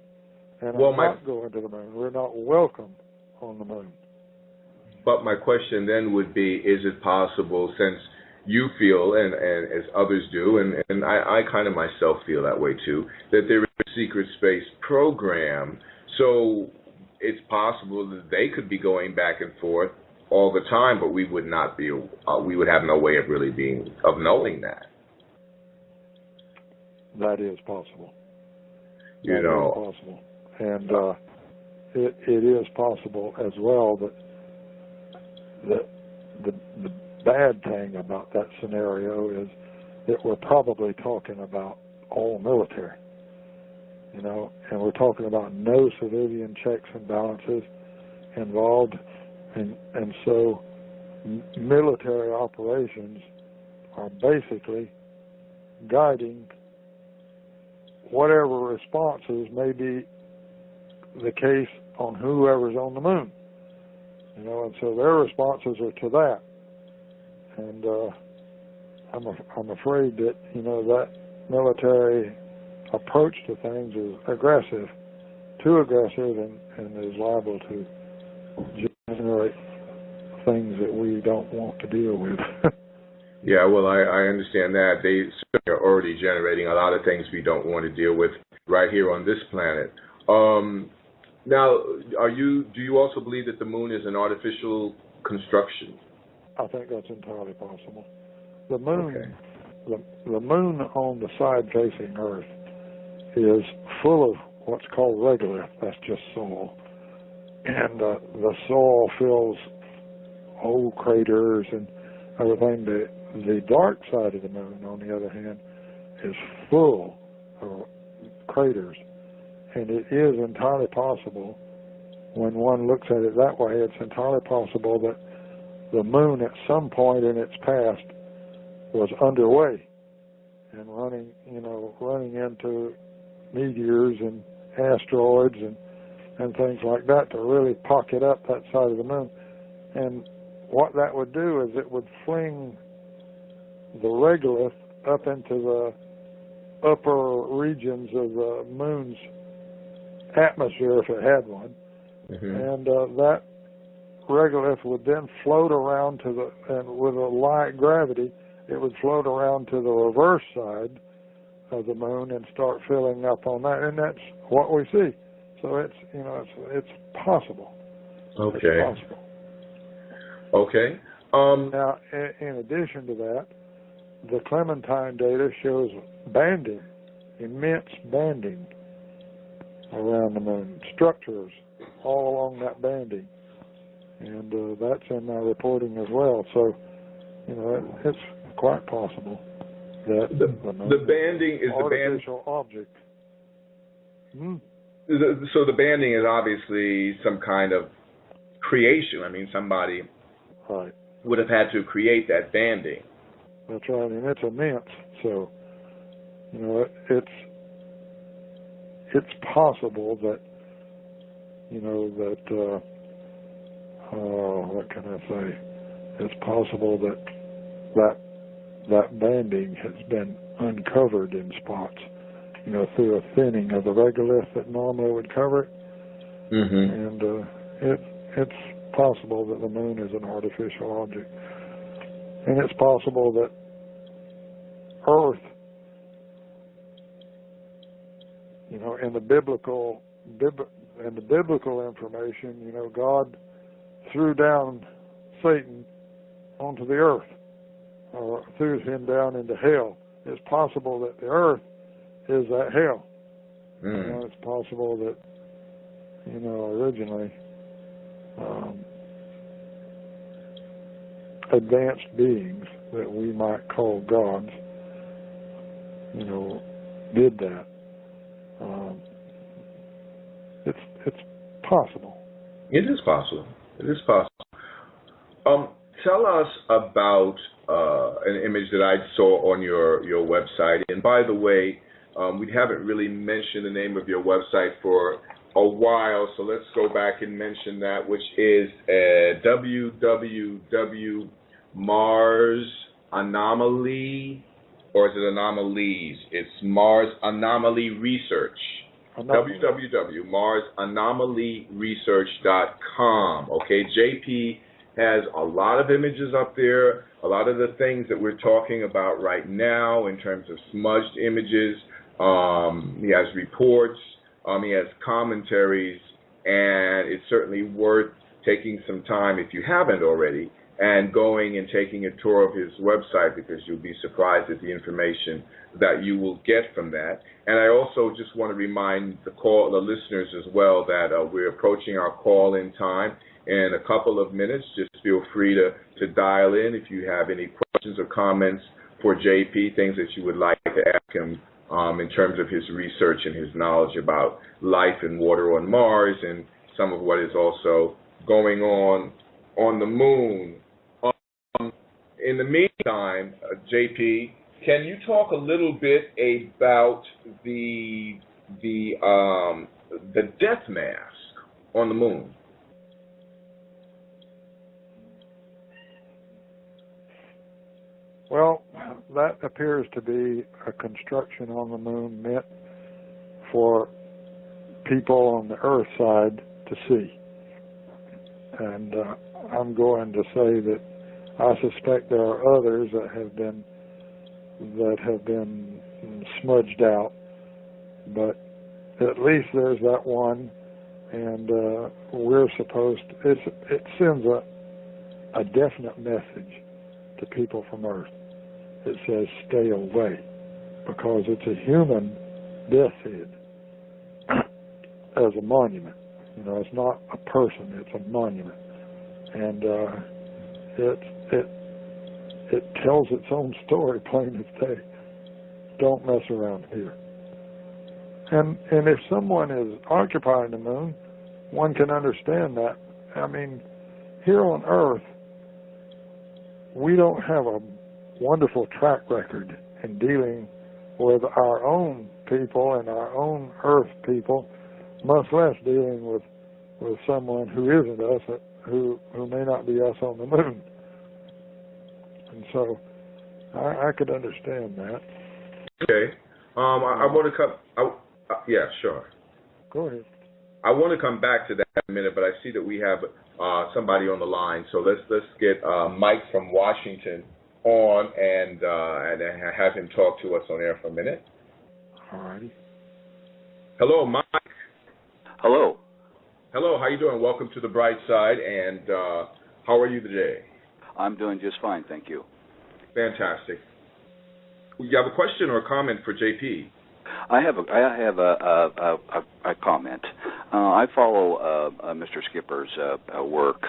And we're not going to the moon. We're not welcome on the moon. But my question then would be, is it possible, since you feel, and as others do, and I kind of myself feel that way too, that there is a secret space program, so it's possible that they could be going back and forth all the time, but we would not be, we would have no way of really knowing that. That is possible. That is possible. And it is possible as well that the bad thing about that scenario is that we're probably talking about all military, and we're talking about no civilian checks and balances involved, and so military operations are basically guiding whatever responses may be the case on whoever's on the moon, and so their responses are to that. And I'm afraid that that military approach to things is aggressive, too aggressive, and is liable to generate things that we don't want to deal with. Yeah, well, I understand that. They are already generating a lot of things we don't want to deal with right here on this planet. Now, do you also believe that the moon is an artificial construction? I think that's entirely possible. The moon, the moon on the side facing Earth is full of what's called regolith. That's just soil, and the soil fills old craters and everything. The dark side of the moon, on the other hand, is full of craters, and it is entirely possible, when one looks at it that way, it's entirely possible that the moon at some point in its past was underway and running into meteors and asteroids and things like that to really pocket up that side of the moon. And what that would do is it would fling the regolith up into the upper regions of the moon's atmosphere, if it had one, and that regolith would then float around and with a light gravity, it would float around to the reverse side of the moon and start filling up on that, and that's what we see. So it's possible. Okay. It's possible. Okay. Now, in addition to that, the Clementine data shows banding immense banding around the moon, structures all along that banding, and that's in my reporting as well. So, it's quite possible that the banding is artificial object. So the banding is obviously some kind of creation. I mean, somebody would have had to create that banding. That's right, and it's immense. So, it's possible that, what can I say? It's possible that banding has been uncovered in spots, through a thinning of the regolith that normally would cover it. And it's possible that the moon is an artificial object. And it's possible that Earth, in the biblical information, God threw down Satan onto the earth, or threw him down into hell. It's possible that the earth is that hell. It's possible that, originally advanced beings that we might call gods, did that. It's possible. It is possible. It is possible. Tell us about an image that I saw on your website. And by the way, we haven't really mentioned the name of your website for a while, so let's go back and mention that, which is www.Mars Anomaly, or is it Anomalies? It's Mars Anomaly Research. www.marsanomalyresearch.com. Okay, JP has a lot of images up there, a lot of the things that we're talking about right now in terms of smudged images. He has reports, he has commentaries, and it's certainly worth taking some time, if you haven't already, and going and taking a tour of his website, because you'll be surprised at the information that you will get from that. And I also just want to remind the listeners as well that we're approaching our call-in time in a couple of minutes. Just feel free to dial in if you have any questions or comments for JP, things that you would like to ask him in terms of his research and his knowledge about life and water on Mars and some of what is also going on the moon. In the meantime, JP, can you talk a little bit about the death mask on the moon? Well, that appears to be a construction on the moon meant for people on the Earth side to see. And I'm going to say that I suspect there are others that have been smudged out, but at least there's that one, and we're supposed to, it sends a definite message to people from Earth. It says stay away, because it's a human death head as a monument. It's not a person, it's a monument. And it tells its own story, plain as day. Don't mess around here. And if someone is occupying the moon, one can understand that. I mean, here on Earth, we don't have a wonderful track record in dealing with our own people and our own Earth people, much less dealing with someone who isn't us, who may not be us on the moon. And so I could understand that. Okay. I want to come. Yeah, sure. Go ahead. I want to come back to that in a minute, but I see that we have somebody on the line. So let's get Mike from Washington on and have him talk to us on air for a minute. All righty. Hello, Mike. Hello. Hello. How you doing? Welcome to the bright side. And how are you today? I'm doing just fine, thank you. Fantastic. You have a question or a comment for JP? I have a comment. I follow Mr. Skipper's work.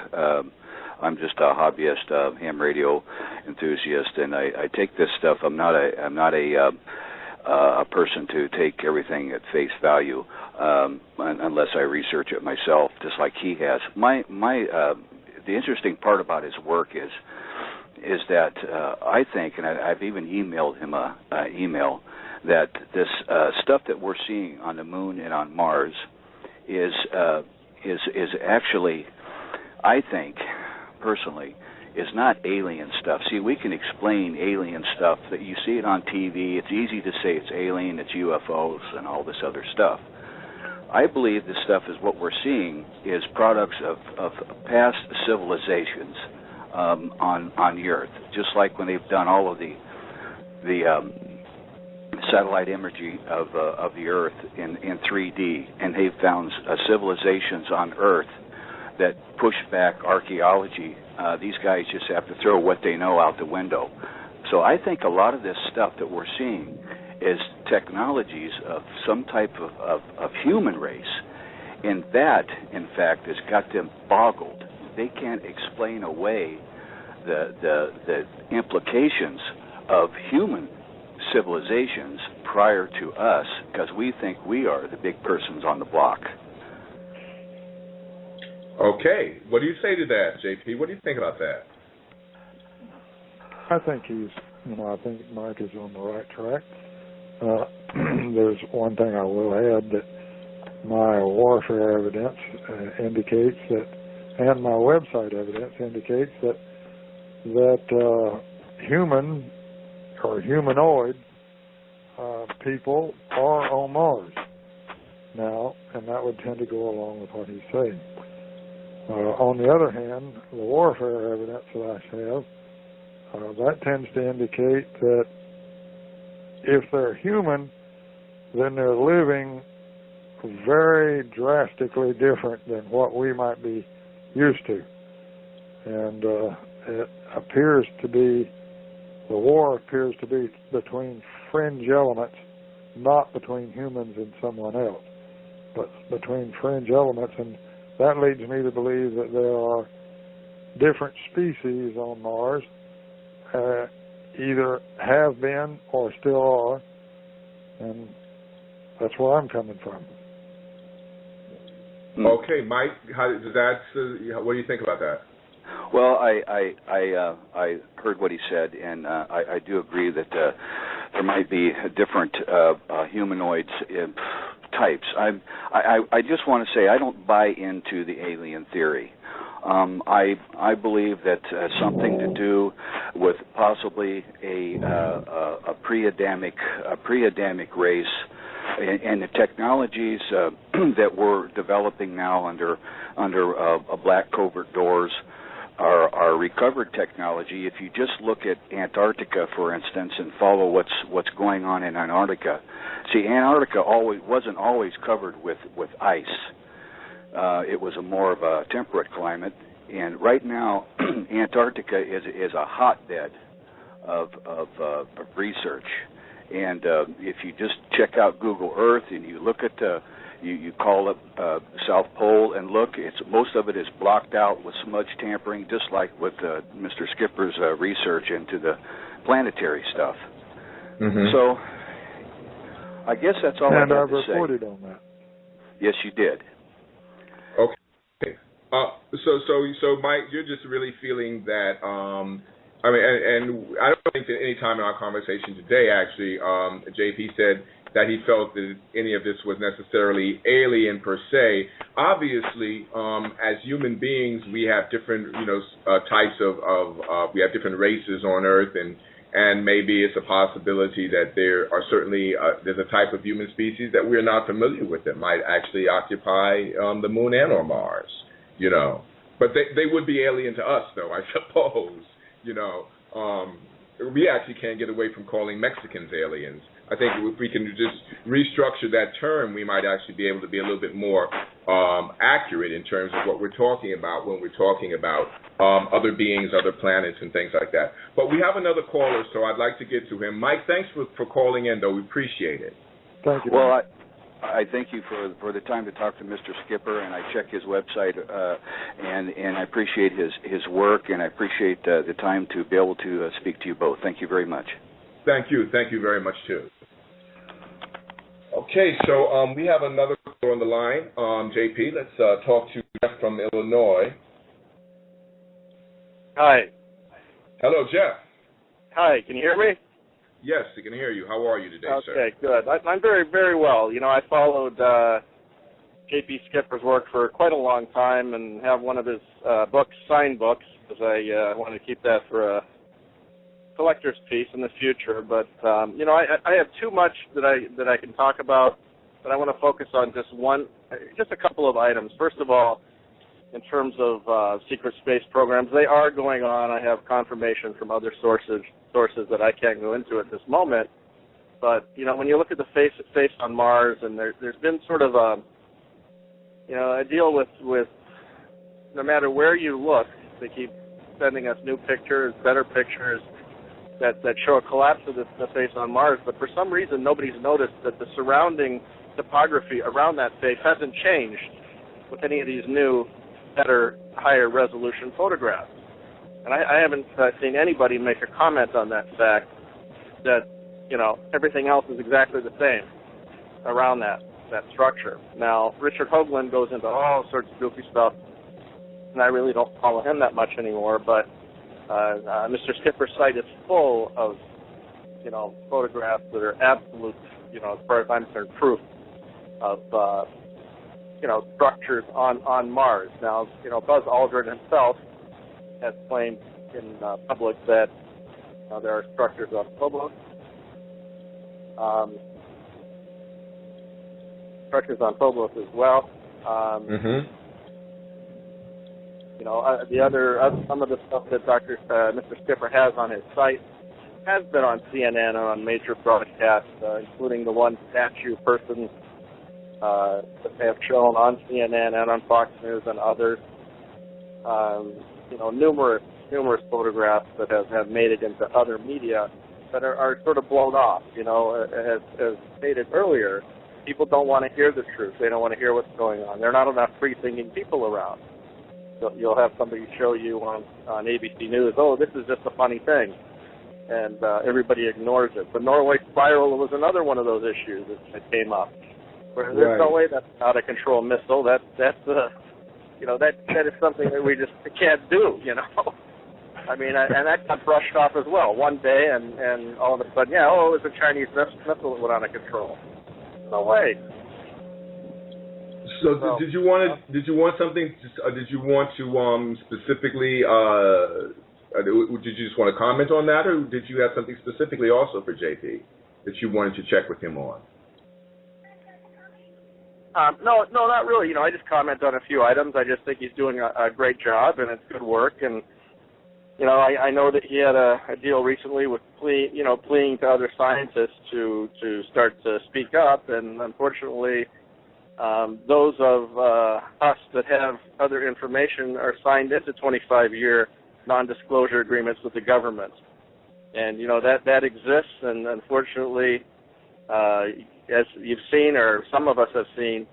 I'm just a hobbyist ham radio enthusiast, and I take this stuff. I'm not a person to take everything at face value unless I research it myself, just like he has. The interesting part about his work is that I think, and I've even emailed him a email, that this stuff that we're seeing on the moon and on Mars is actually, I think, personally, is not alien stuff. See, we can explain alien stuff that you see it on TV. It's easy to say it's alien, it's UFOs, and all this other stuff. I believe this stuff is what we're seeing is products of past civilizations on the Earth, just like when they've done all of the satellite imagery of the Earth in 3D, and they've found civilizations on Earth that push back archaeology. These guys just have to throw what they know out the window. So I think a lot of this stuff that we're seeing is technologies of some type of human race, and that, in fact, has got them boggled. They can't explain away the implications of human civilizations prior to us, because we think we are the big persons on the block. Okay. What do you say to that, JP? What do you think about that? I think I think Mike is on the right track. There's one thing I will add, that my warfare evidence indicates that, and my website evidence indicates that human or humanoid people are on Mars now, and that would tend to go along with what he's saying. On the other hand, the warfare evidence that I have, that tends to indicate that if they're human, then they're living very drastically different than what we might be used to. And it appears to be, the war appears to be between fringe elements, not between humans and someone else, but between fringe elements, and that leads me to believe that there are different species on Mars, either have been or still are, and that's where I'm coming from. Okay, Mike, what do you think about that? Well, I heard what he said, and I do agree that there might be different humanoids types. I just want to say I don't buy into the alien theory. I believe that something to do with possibly a pre-Adamic race, and the technologies that we're developing now under black covert doors are recovered technology. If you just look at Antarctica, for instance, and follow what's going on in Antarctica, see, Antarctica wasn't always covered with ice. It was more of a temperate climate, and right now Antarctica is a hotbed of research. And if you just check out Google Earth and you look at you call up South Pole and look, most of it is blocked out with smudge tampering, just like with Mr. Skipper's research into the planetary stuff. Mm-hmm. So I guess that's all I have to say. And I've reported on that. Yes, you did. Okay. So Mike, you're just really feeling that. I mean, and I don't think that any time in our conversation today, actually, JP said that he felt that any of this was necessarily alien per se. Obviously, as human beings, we have different, types of we have different races on Earth, and maybe it's a possibility that there are certainly there's a type of human species that we're not familiar with that might actually occupy the moon and or Mars, But they would be alien to us, though, I suppose. We actually can't get away from calling Mexicans aliens. I think if we can just restructure that term, we might actually be able to be a little bit more accurate in terms of what we're talking about when we're talking about other beings, other planets, and things like that. But we have another caller, so I'd like to get to him. Mike, thanks for calling in, though. We appreciate it. Thank you. Well, I thank you for the time to talk to Mr. Skipper, and I check his website, and I appreciate his work, and I appreciate the time to be able to speak to you both. Thank you very much. Thank you. Thank you very much, too. Okay, so we have another caller on the line. JP, let's talk to Jeff from Illinois. Hi. Hello, Jeff. Hi, can you hear me? Yes, I can hear you. How are you today, sir? Okay, good. I'm very, very well. You know, I followed J.P. Skipper's work for quite a long time and have one of his books, signed books, because I wanted to keep that for a collector's piece in the future. But, you know, I have too much that I can talk about, but I want to focus on just a couple of items. First of all, in terms of secret space programs, they are going on. I have confirmation from other sources that I can't go into at this moment. But, you know, when you look at the face on Mars, and there's been sort of a deal with no matter where you look, they keep sending us new pictures, better pictures that show a collapse of the face on Mars. But for some reason, nobody's noticed that the surrounding topography around that face hasn't changed with any of these new, better, higher resolution photographs. And I haven't seen anybody make a comment on that fact that, you know, everything else is exactly the same around that structure. Now, Richard Hoagland goes into all sorts of goofy stuff, and I really don't follow him that much anymore, but Mr. Skipper's site is full of, you know, photographs that are absolute, you know, as far as I'm concerned, proof of, you know, structures on Mars. Now, you know, Buzz Aldrin himself has claimed in public that there are structures on Phobos. Structures on Phobos as well. You know, some of the stuff that Mr. Skipper has on his site has been on CNN and on major broadcasts, including the one statue person that they have shown on CNN and on Fox News and others. You know, numerous photographs that have made it into other media that are sort of blown off. You know, as stated earlier, people don't want to hear the truth. They don't want to hear what's going on. There are not enough free-thinking people around. So you'll have somebody show you on ABC News, oh, this is just a funny thing, and everybody ignores it. The Norway spiral was another one of those issues that came up. Where there's no way that's out of control missile. That's you know, that is something that we just can't do, you know. I mean, and that got brushed off as well one day, and all of a sudden, yeah, oh, it was a Chinese missile that went out of control. No way. So did you want something? Did you want to specifically? Did you just want to comment on that, or did you have something specifically also for JP that you wanted to check with him on? No, not really. You know, I just comment on a few items. I just think he's doing a great job, and it's good work. And you know, I know that he had a deal recently with pleading to other scientists to start to speak up, and unfortunately, those of us that have other information are signed into 25-year non-disclosure agreements with the government, and you know that exists. And unfortunately, as you've seen, or some of us have seen,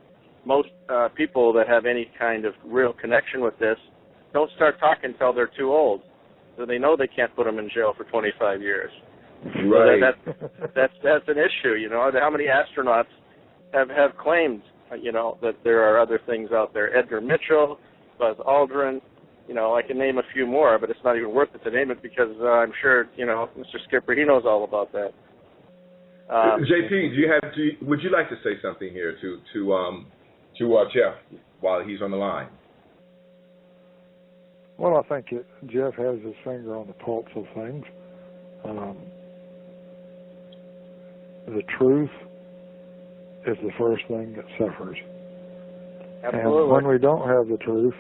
most people that have any kind of real connection with this don't start talking until they're too old. So they know they can't put them in jail for 25 years. Right. So that's an issue, you know. How many astronauts have claimed, you know, that there are other things out there? Edgar Mitchell, Buzz Aldrin, you know, I can name a few more, but it's not even worth it to name it because I'm sure, you know, Mr. Skipper, he knows all about that. JP, would you like to say something here to Jeff while he's on the line? Well, I think Jeff has his finger on the pulse of things. The truth is the first thing that suffers. Absolutely. And when we don't have the truth,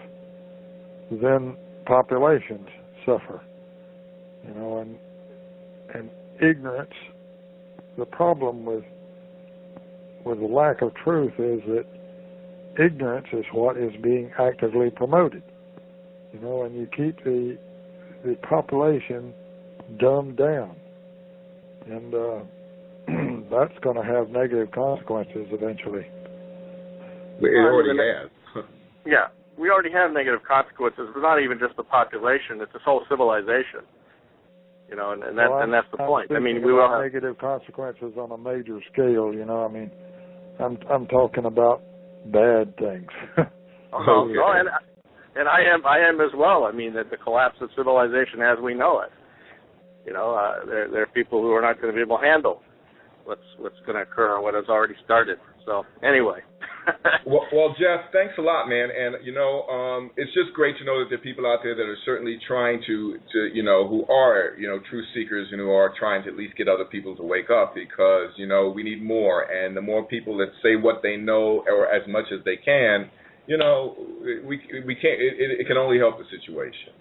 then populations suffer. You know, and ignorance. The problem with the lack of truth is that ignorance is what is being actively promoted. You know, and you keep the population dumbed down. And that's going to have negative consequences eventually. It already has. Yeah, we already have negative consequences. It's not even just the population; it's this whole civilization. You know, and that's the point. I mean, we will have negative consequences on a major scale. You know, I mean, I'm talking about bad things. And I am as well. I mean, that the collapse of civilization as we know it. You know, there are people who are not going to be able to handle what's going to occur or what has already started. So anyway. well, Jeff, thanks a lot, man. And it's just great to know that there are people out there that are certainly trying to who are truth seekers and who are trying to at least get other people to wake up, because we need more. And the more people that say what they know or as much as they can, we can't. It can only help the situation.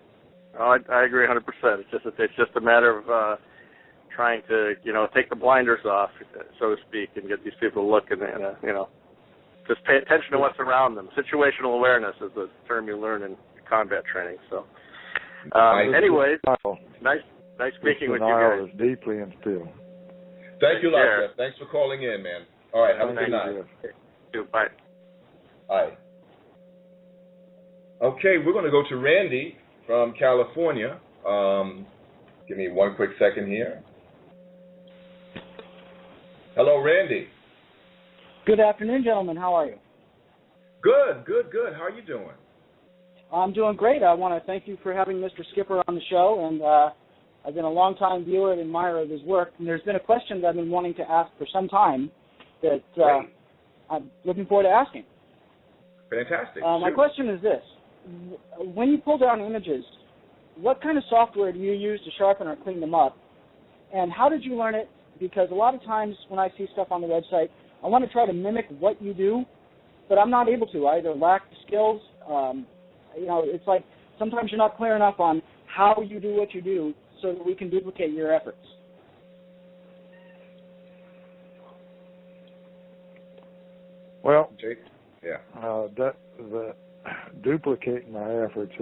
Oh, I agree 100%. It's just a matter of trying to take the blinders off, so to speak, and get these people to look and just pay attention to what's around them. Situational awareness is the term you learn in combat training. So, anyways, nice speaking with you guys. Is deeply instilled. Thank you a lot, Jeff. Thanks for calling in, man. All right, have a good night. Bye. Bye. Okay, we're going to go to Randy from California. Give me one quick second here. Hello, Randy. Good afternoon, gentlemen. How are you? Good. How are you doing? I'm doing great. I want to thank you for having Mr. Skipper on the show, and I've been a long-time viewer and admirer of his work, and there's been a question that I've been wanting to ask for some time that I'm looking forward to asking. Fantastic. My question is this. When you pull down images, what kind of software do you use to sharpen or clean them up, and how did you learn it? Because a lot of times when I see stuff on the website, I want to try to mimic what you do, but I'm not able to. I either lack the skills. It's like sometimes you're not clear enough on how you do what you do so that we can duplicate your efforts. Well, Jake? Yeah. The duplicating my efforts,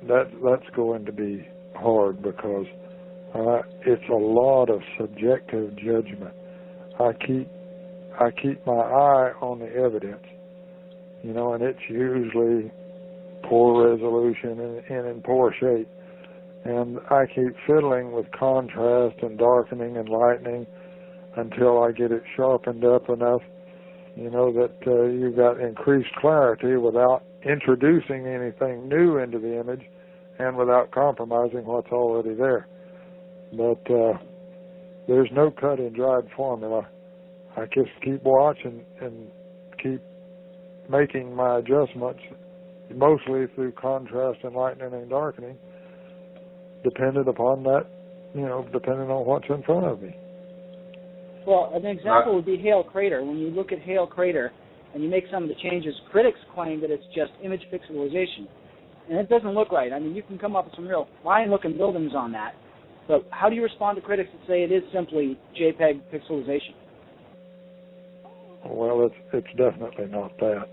that's going to be hard because it's a lot of subjective judgment. I keep my eye on the evidence, and it's usually poor resolution and in poor shape. And I keep fiddling with contrast and darkening and lightening until I get it sharpened up enough, that you've got increased clarity without introducing anything new into the image and without compromising what's already there. But there's no cut and dried formula. I just keep watching and keep making my adjustments, mostly through contrast and lightening and darkening, dependent upon that, depending on what's in front of me. Well, an example would be Hail Crater. When you look at Hail Crater and you make some of the changes, critics claim that it's just image pixelization. And it doesn't look right. I mean, you can come up with some real fine-looking buildings on that. But how do you respond to critics that say it is simply JPEG pixelization? Well, it's definitely not that.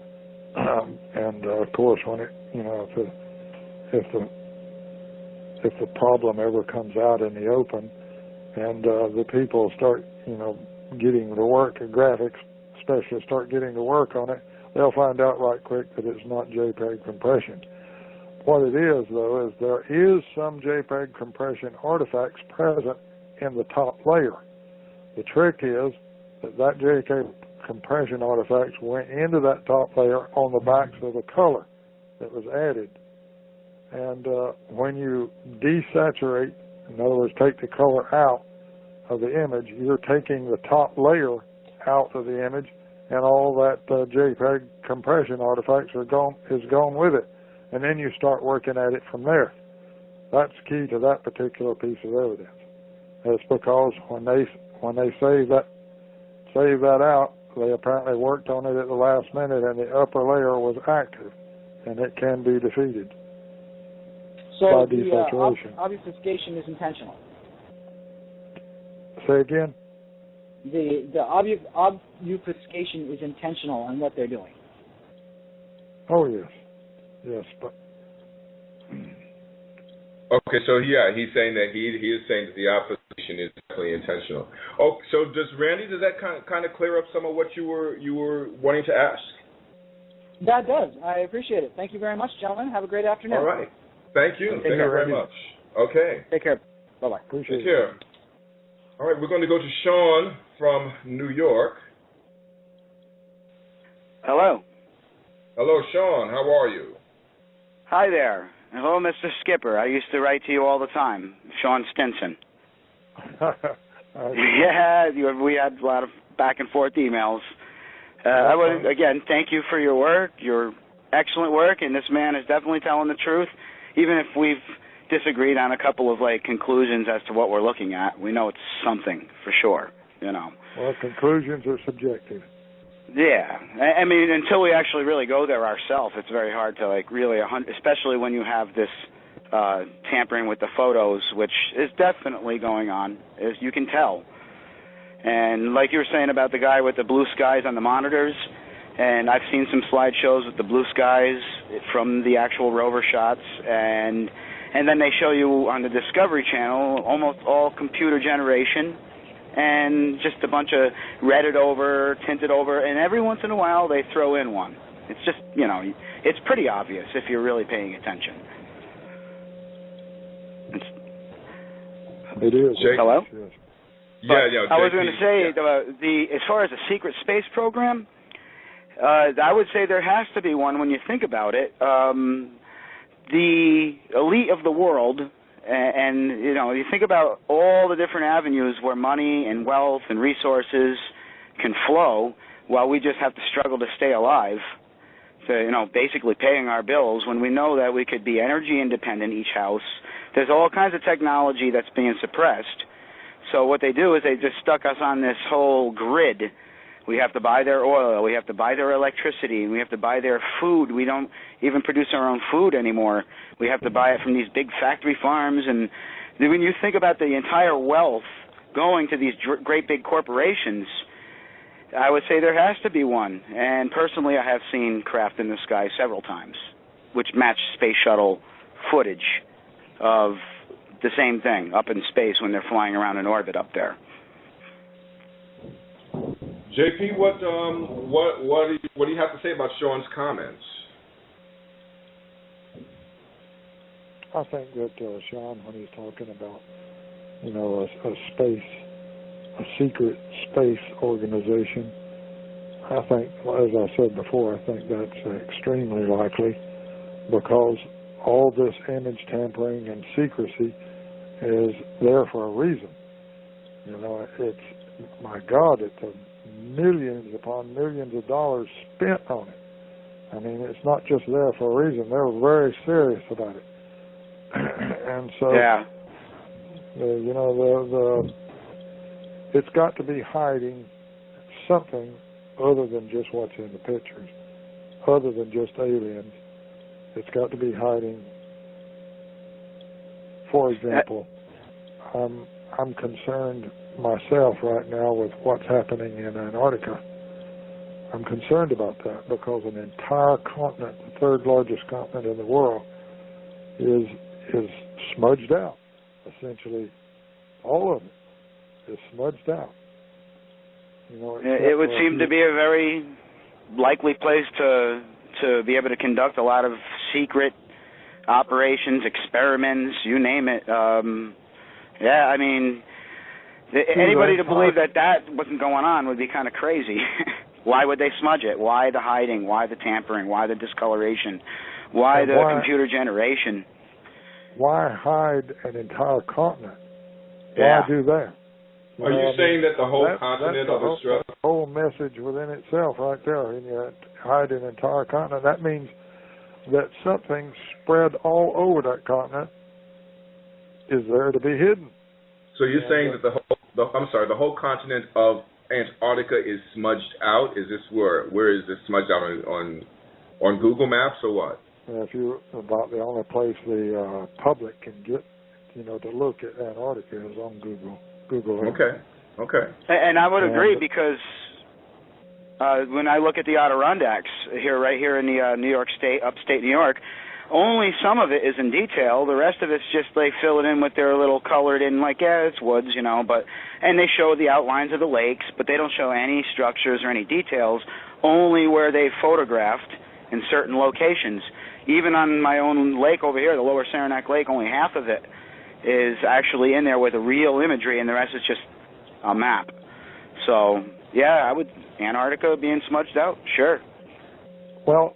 And of course, when if the problem ever comes out in the open, and the people start, getting the work, and graphics specialists start getting to work on it, they'll find out right quick that it's not JPEG compression. What it is, though, is there is some JPEG compression artifacts present in the top layer. The trick is that JPEG compression artifacts went into that top layer on the backs of the color that was added. And when you desaturate, in other words, take the color out of the image, you're taking the top layer out of the image, and all that JPEG compression artifacts is gone with it. And then you start working at it from there. That's key to that particular piece of evidence. That's because when they save that out, they apparently worked on it at the last minute, and the upper layer was active, and it can be defeated by desaturation. So the obfuscation is intentional. Say again? The obfuscation is intentional in what they're doing. Oh, yes. Yes, but... Okay, so he's saying that he is saying that the obfuscation information is definitely intentional. Oh, so does that kind of clear up some of what you were wanting to ask? That does. I appreciate it. Thank you very much, gentlemen. Have a great afternoon. All right. Thank you. Thank you very much. Okay. Take care. Bye-bye. Appreciate Take care. All right, we're going to go to Sean from New York. Hello. Hello, Sean. How are you? Hi there. Hello, Mr. Skipper. I used to write to you all the time. Sean Stinson. Yeah, we had a lot of back and forth emails. I would, again, thank you for your work, your excellent work, and this man is definitely telling the truth. Even if we've disagreed on a couple of conclusions as to what we're looking at, we know it's something for sure, Well, conclusions are subjective. Yeah, I mean, until we actually really go there ourselves, it's very hard to really, especially when you have this tampering with the photos, which is definitely going on, as you can tell. And like you were saying about the guy with the blue skies on the monitors, and I've seen some slideshows with the blue skies from the actual rover shots, and then they show you on the Discovery Channel almost all computer generation, and just a bunch of redded over, tinted over, and every once in a while they throw in one. It's just, it's pretty obvious if you're really paying attention. It is. Jake? Hello? Yes. Yeah. I was going to say, as far as a secret space program, I would say there has to be one when you think about it. The elite of the world, and you think about all the different avenues where money and wealth and resources can flow, while we just have to struggle to stay alive. So, basically paying our bills when we know that we could be energy independent, each house. There's all kinds of technology that's being suppressed. So what they do is they just stuck us on this whole grid. We have to buy their oil, we have to buy their electricity, we have to buy their food. We don't even produce our own food anymore. We have to buy it from these big factory farms. And when you think about the entire wealth going to these great big corporations, I would say there has to be one. And personally, I have seen craft in the sky several times, which match space shuttle footage of the same thing up in space when they're flying around in orbit up there. JP, what do you have to say about Sean's comments? I think that Sean, when he's talking about, a secret space organization, I think, as I said before, I think that's extremely likely, because all this image tampering and secrecy is there for a reason. It's, my God, it's millions upon millions of dollars spent on it. I mean, it's not just there for a reason. They're very serious about it. And so, yeah. It's got to be hiding something other than just what's in the pictures, other than just aliens. It's got to be hiding. For example, I'm concerned myself right now with what's happening in Antarctica. I'm concerned about that because an entire continent, the third largest continent in the world, is smudged out. Essentially, all of it is smudged out. It would seem to be a very likely place to be able to conduct a lot of secret operations, experiments, you name it. I mean, anybody to believe that wasn't going on would be kind of crazy. Why would they smudge it? Why the hiding? Why the tampering? Why the discoloration? Why the computer generation? Why hide an entire continent? Yeah. Why do that? Are you saying that the whole continent of Australia? The whole message within itself right there, and you hide an entire continent. That means that something spread all over that continent is there to be hidden. So you're saying that the whole continent of Antarctica is smudged out? Is this where is this smudged out on Google Maps or what? About the only place the public can get, to look at Antarctica is on Google Earth. Okay. And I would agree, because when I look at the Adirondacks right here in the New York State, upstate New York, only some of it is in detail. The rest of it's just they fill it in with their little colored in, like, yeah, it's woods, you know, and they show the outlines of the lakes, but they don't show any structures or any details, only where they photographed in certain locations. Even on my own lake over here, the Lower Saranac Lake, only half of it is actually in there with a real imagery, and the rest is just a map. So, yeah, Antarctica being smudged out, sure. Well,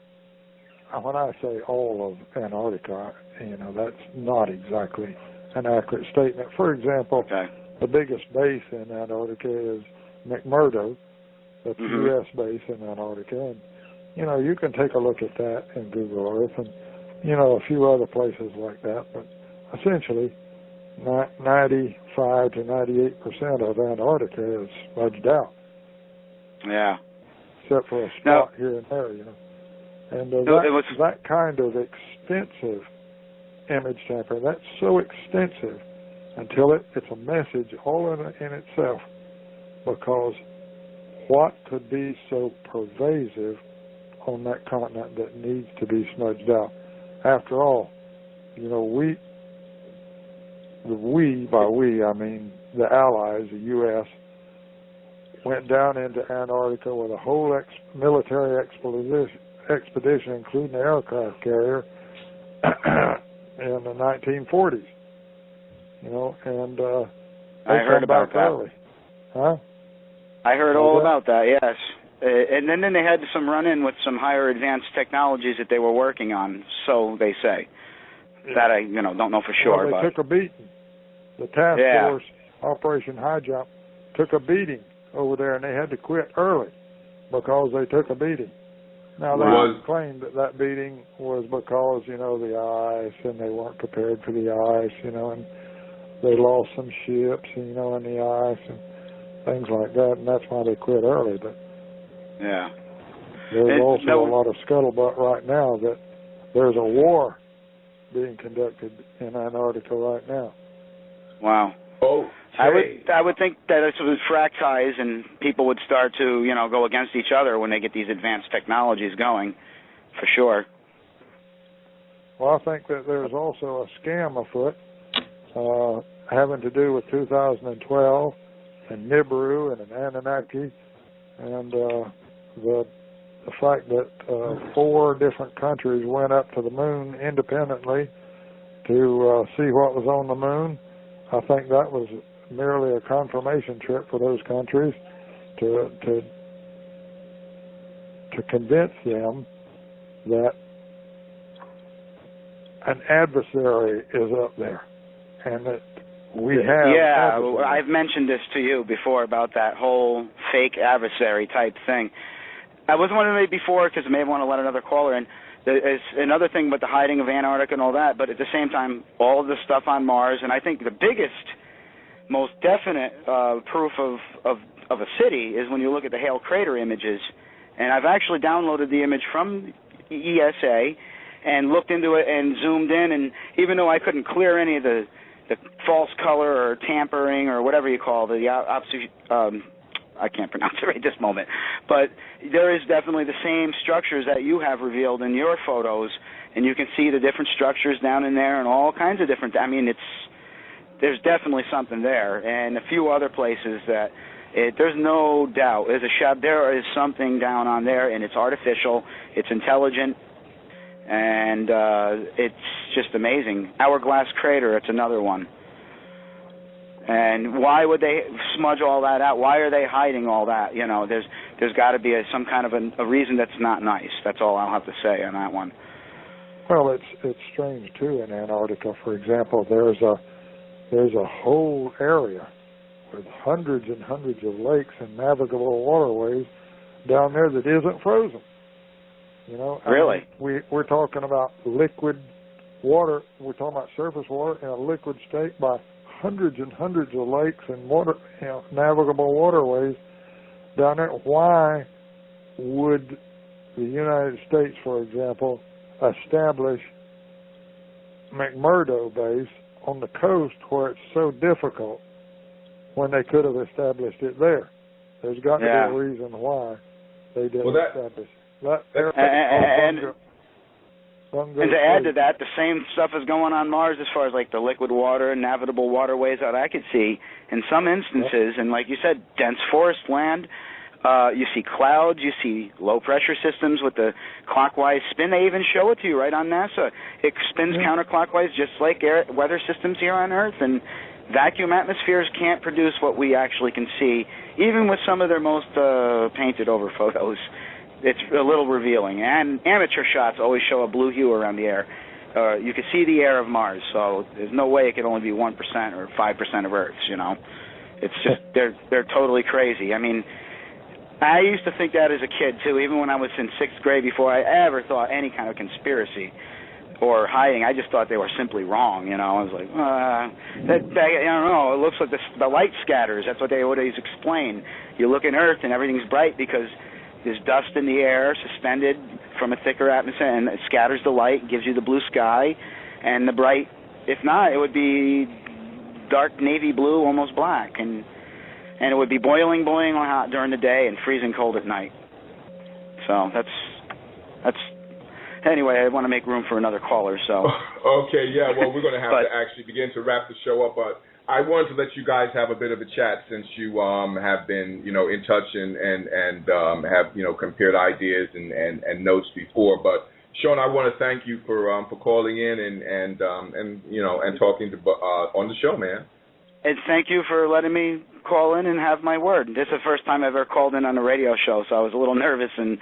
when I say all of Antarctica, you know, that's not exactly an accurate statement. For example, the biggest base in Antarctica is McMurdo. That's the U.S. base in Antarctica. And, you know, you can take a look at that in Google Earth and, you know, a few other places like that. But essentially, 95 to 98% of Antarctica is smudged out. Yeah. Except for a spot here and there, you know. And that kind of extensive image tampering, that's so extensive until it's a message all in itself, because what could be so pervasive on that continent that needs to be smudged out? After all, you know, by we, I mean the Allies, the U.S., went down into Antarctica with a whole military expedition, including the aircraft carrier, in the 1940s. You know, and I heard about that. Early. Huh? I heard all about that. Yes. And then they had some run-in with some higher advanced technologies that they were working on, so they say. That I, don't know for sure. Well, they took a beating. The task force, Operation High Jump, took a beating over there, and they had to quit early because they took a beating. Now, they claimed that beating was because, the ice, and they weren't prepared for the ice, and they lost some ships, in the ice and things like that, and that's why they quit early. But there's also a lot of scuttlebutt right now that there's a war being conducted in Antarctica right now. Wow. Oh. I would think that it would fractalize and people would start to, go against each other when they get these advanced technologies going, for sure. Well, I think that there's also a scam afoot having to do with 2012 and Nibiru and an Anunnaki and the fact that 4 different countries went up to the moon independently to see what was on the moon. I think that was merely a confirmation trip for those countries to convince them that an adversary is up there, and that we have. Yeah, I've mentioned this to you before about that whole fake adversary type thing. I wasn't wondering maybe before because I may want to let another caller in. There's another thing with the hiding of Antarctica and all that, but at the same time, all of the stuff on Mars, and I think the biggest, most definite proof of a city is when you look at the Hale crater images. And I've actually downloaded the image from ESA and looked into it and zoomed in, and even though I couldn't clear any of the false color or tampering or whatever you call I can't pronounce it right this moment, but there is definitely the same structures that you have revealed in your photos, and you can see the different structures down in there and all kinds of different, there's definitely something there, and a few other places that there's no doubt. There is something down on there, and it's artificial, it's intelligent, and it's just amazing. Hourglass Crater, it's another one. And why would they smudge all that out? Why are they hiding all that? There's got to be some kind of a reason that's not nice. That's all I'll have to say on that one. Well, it's strange too. In Antarctica, for example, there's a whole area with hundreds and hundreds of lakes and navigable waterways down there that isn't frozen. Really? We're talking about liquid water. We're talking about surface water in a liquid state by hundreds and hundreds of lakes and navigable waterways down there. Why would the United States, for example, establish McMurdo base on the coast where it's so difficult when they could have established it there? There's got to be a reason why they didn't establish that. And to add to that, the same stuff is going on Mars as far as like the liquid water and navigable waterways that I could see in some instances. And like you said, dense forest land. You see clouds. You see low pressure systems with the clockwise spin. They even show it to you right on NASA. It spins counterclockwise just like weather systems here on Earth. And vacuum atmospheres can't produce what we actually can see, even with some of their most painted over photos. It's a little revealing. And amateur shots always show a blue hue around the air. You can see the air of Mars, so there's no way it could only be 1% or 5% of Earth's, you know. It's just, they're totally crazy. I mean, I used to think that as a kid, too, even when I was in 6th grade, before I ever thought any kind of conspiracy or hiding. I just thought they were simply wrong, you know. I was like, I don't know, it looks like the light scatters. That's what they always explain. You look in Earth and everything's bright because there's dust in the air suspended from a thicker atmosphere, and it scatters the light, gives you the blue sky, and the bright, if not, it would be dark navy blue, almost black, and it would be boiling hot during the day and freezing cold at night. So that's anyway, I want to make room for another caller, so. Okay, yeah, well, we're going to have to actually begin to wrap the show up, but I wanted to let you guys have a bit of a chat since you have been, you know, in touch and have, you know, compared ideas and notes before. But Sean, I want to thank you for calling in and you know, and talking to on the show, man. And thank you for letting me call in and have my word. This is the first time I've ever called in on a radio show, so I was a little nervous and,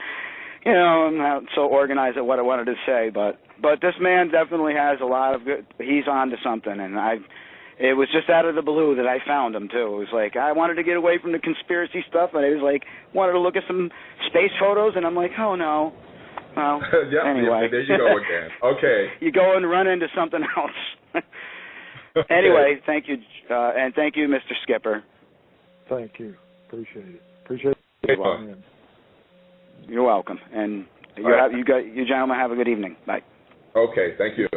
you know, I'm not so organized at what I wanted to say, but this man definitely has a lot of good. He's on to something, and it was just out of the blue that I found him, too. It was like, I wanted to get away from the conspiracy stuff, and I was like, wanted to look at some space photos, and I'm like, oh, no. Well, anyway. Yeah, there you go again. Okay. You go and run into something else. Anyway, thank you, and thank you, Mr. Skipper. Thank you. Appreciate it. Appreciate it. You're welcome. And you gentlemen have a good evening. Bye. Okay, thank you.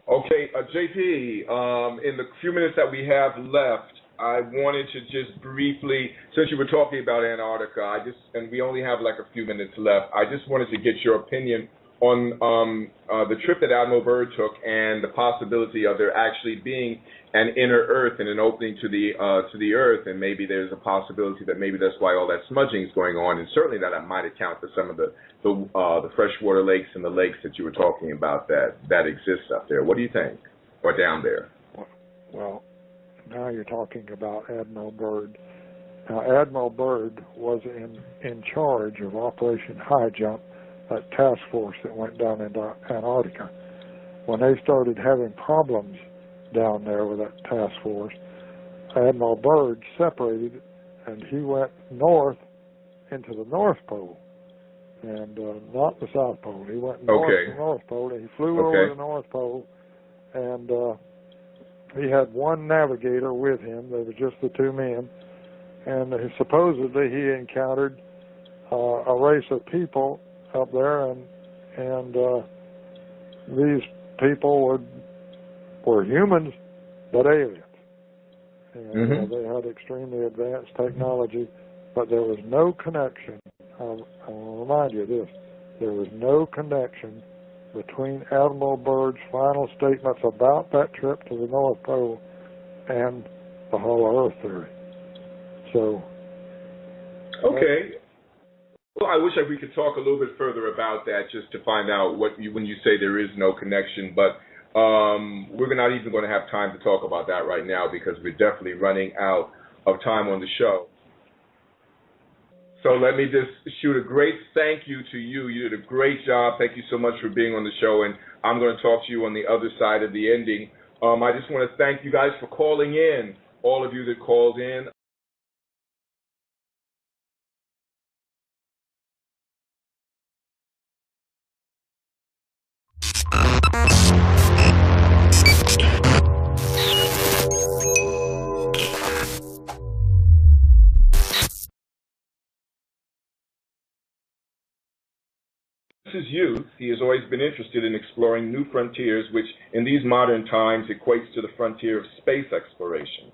Okay, JP, in the few minutes that we have left, I wanted to just briefly, since you were talking about Antarctica, and we only have like a few minutes left, I just wanted to get your opinion on the trip that Admiral Byrd took and the possibility of there actually being an inner Earth and an opening to the Earth, and maybe there's a possibility that maybe that's why all that smudging is going on, and certainly that might account for some of the freshwater lakes and the lakes that you were talking about that exist up there. What do you think, or down there? Well, now you're talking about Admiral Byrd. Now, Admiral Byrd was in charge of Operation High Jump, that task force that went down into Antarctica. When they started having problems down there with that task force, Admiral Byrd separated, and he went north into the North Pole, and not the South Pole. He went north to the North Pole, and he flew over the North Pole, and he had one navigator with him. They were just the two men, and supposedly he encountered a race of people up there, and these people were humans, but aliens. And they had extremely advanced technology, but there was no connection. I'll remind you of this. There was no connection between Admiral Byrd's final statements about that trip to the North Pole and the Hollow Earth theory. So. Okay. Well, I wish we could talk a little bit further about that, just to find out when you say there is no connection. But we're not even going to have time to talk about that right now because we're definitely running out of time on the show. So let me just shoot a great thank you to you. You did a great job. Thank you so much for being on the show, and I'm going to talk to you on the other side of the ending. I just want to thank you guys for calling in, all of you that called in. Since his youth, he has always been interested in exploring new frontiers, which in these modern times equates to the frontier of space exploration.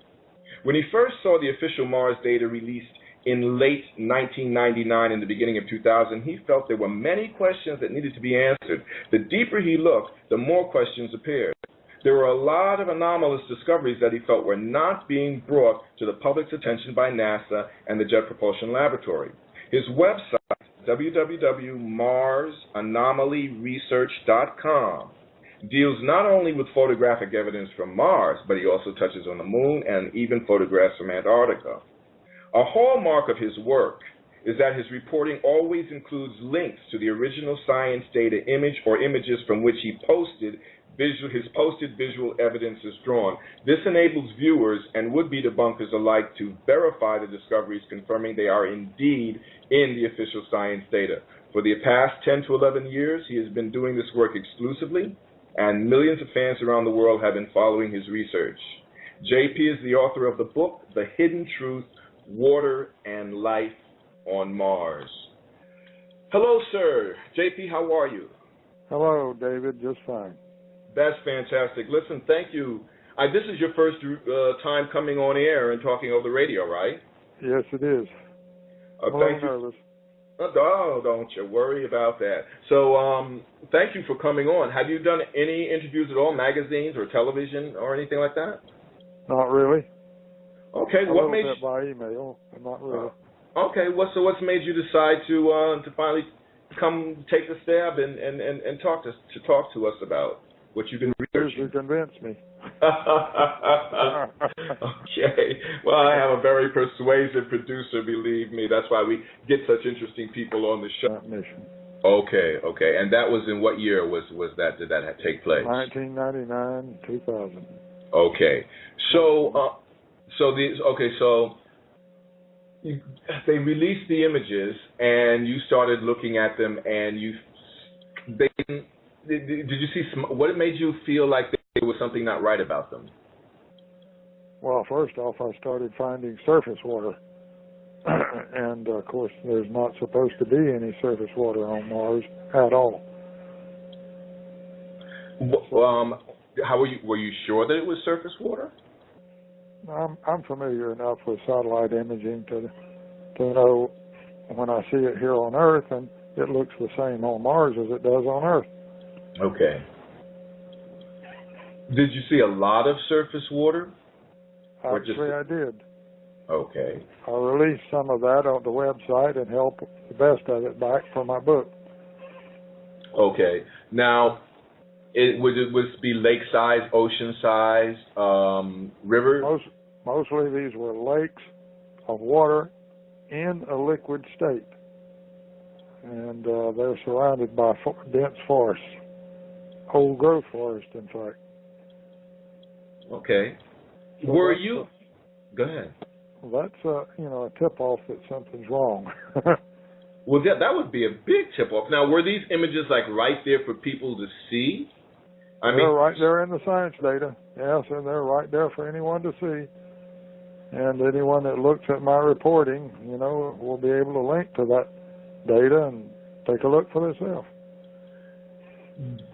When he first saw the official Mars data released in late 1999 and the beginning of 2000, he felt there were many questions that needed to be answered. The deeper he looked, the more questions appeared. There were a lot of anomalous discoveries that he felt were not being brought to the public's attention by NASA and the Jet Propulsion Laboratory. His website, www.marsanomalyresearch.com, deals not only with photographic evidence from Mars, but he also touches on the Moon and even photographs from Antarctica. A hallmark of his work is that his reporting always includes links to the original science data image or images from which his posted visual evidence is drawn. This enables viewers and would-be debunkers alike to verify the discoveries, confirming they are indeed in the official science data. For the past 10 to 11 years, he has been doing this work exclusively, and millions of fans around the world have been following his research. JP is the author of the book, The Hidden Truth, Water and Life on Mars. Hello, sir. JP, how are you? Hello, David. Just fine. That's fantastic. Listen, thank you. This is your first time coming on air and talking over the radio, right? Yes, it is. Thank you. Nervous. Oh, don't you worry about that. So, thank you for coming on. Have you done any interviews at all, magazines or television or anything like that? Not really. Okay, A what little made bit by email, but not really. Okay, what's made you decide to finally come take the stab and talk to us about what you've been researching? You convinced me. Okay. Well, I have a very persuasive producer, believe me. That's why we get such interesting people on the show. Mission. Okay. And that was in what year was that? Did that take place? 1999, 2000. Okay. They released the images, and you started looking at them, and did you see what made you feel like there was something not right about them? Well, first off, I started finding surface water, and of course, there's not supposed to be any surface water on Mars at all. How were you sure that it was surface water? I'm familiar enough with satellite imaging to know when I see it here on Earth, and it looks the same on Mars as it does on Earth. Okay. Did you see a lot of surface water? Actually, I did. Okay. I released some of that on the website and held the best of it back for my book. Okay. Now, would it be lake-sized, ocean-sized, rivers? Mostly these were lakes of water in a liquid state, and they're surrounded by dense forests, old growth forest, in fact. Okay. So were you? Go ahead. Well, that's a tip-off that something's wrong. Well, that would be a big tip-off. Now, were these images right there for people to see? They're right there in the science data. Yes, and they're right there for anyone to see. And anyone that looks at my reporting, will be able to link to that data and take a look for themselves.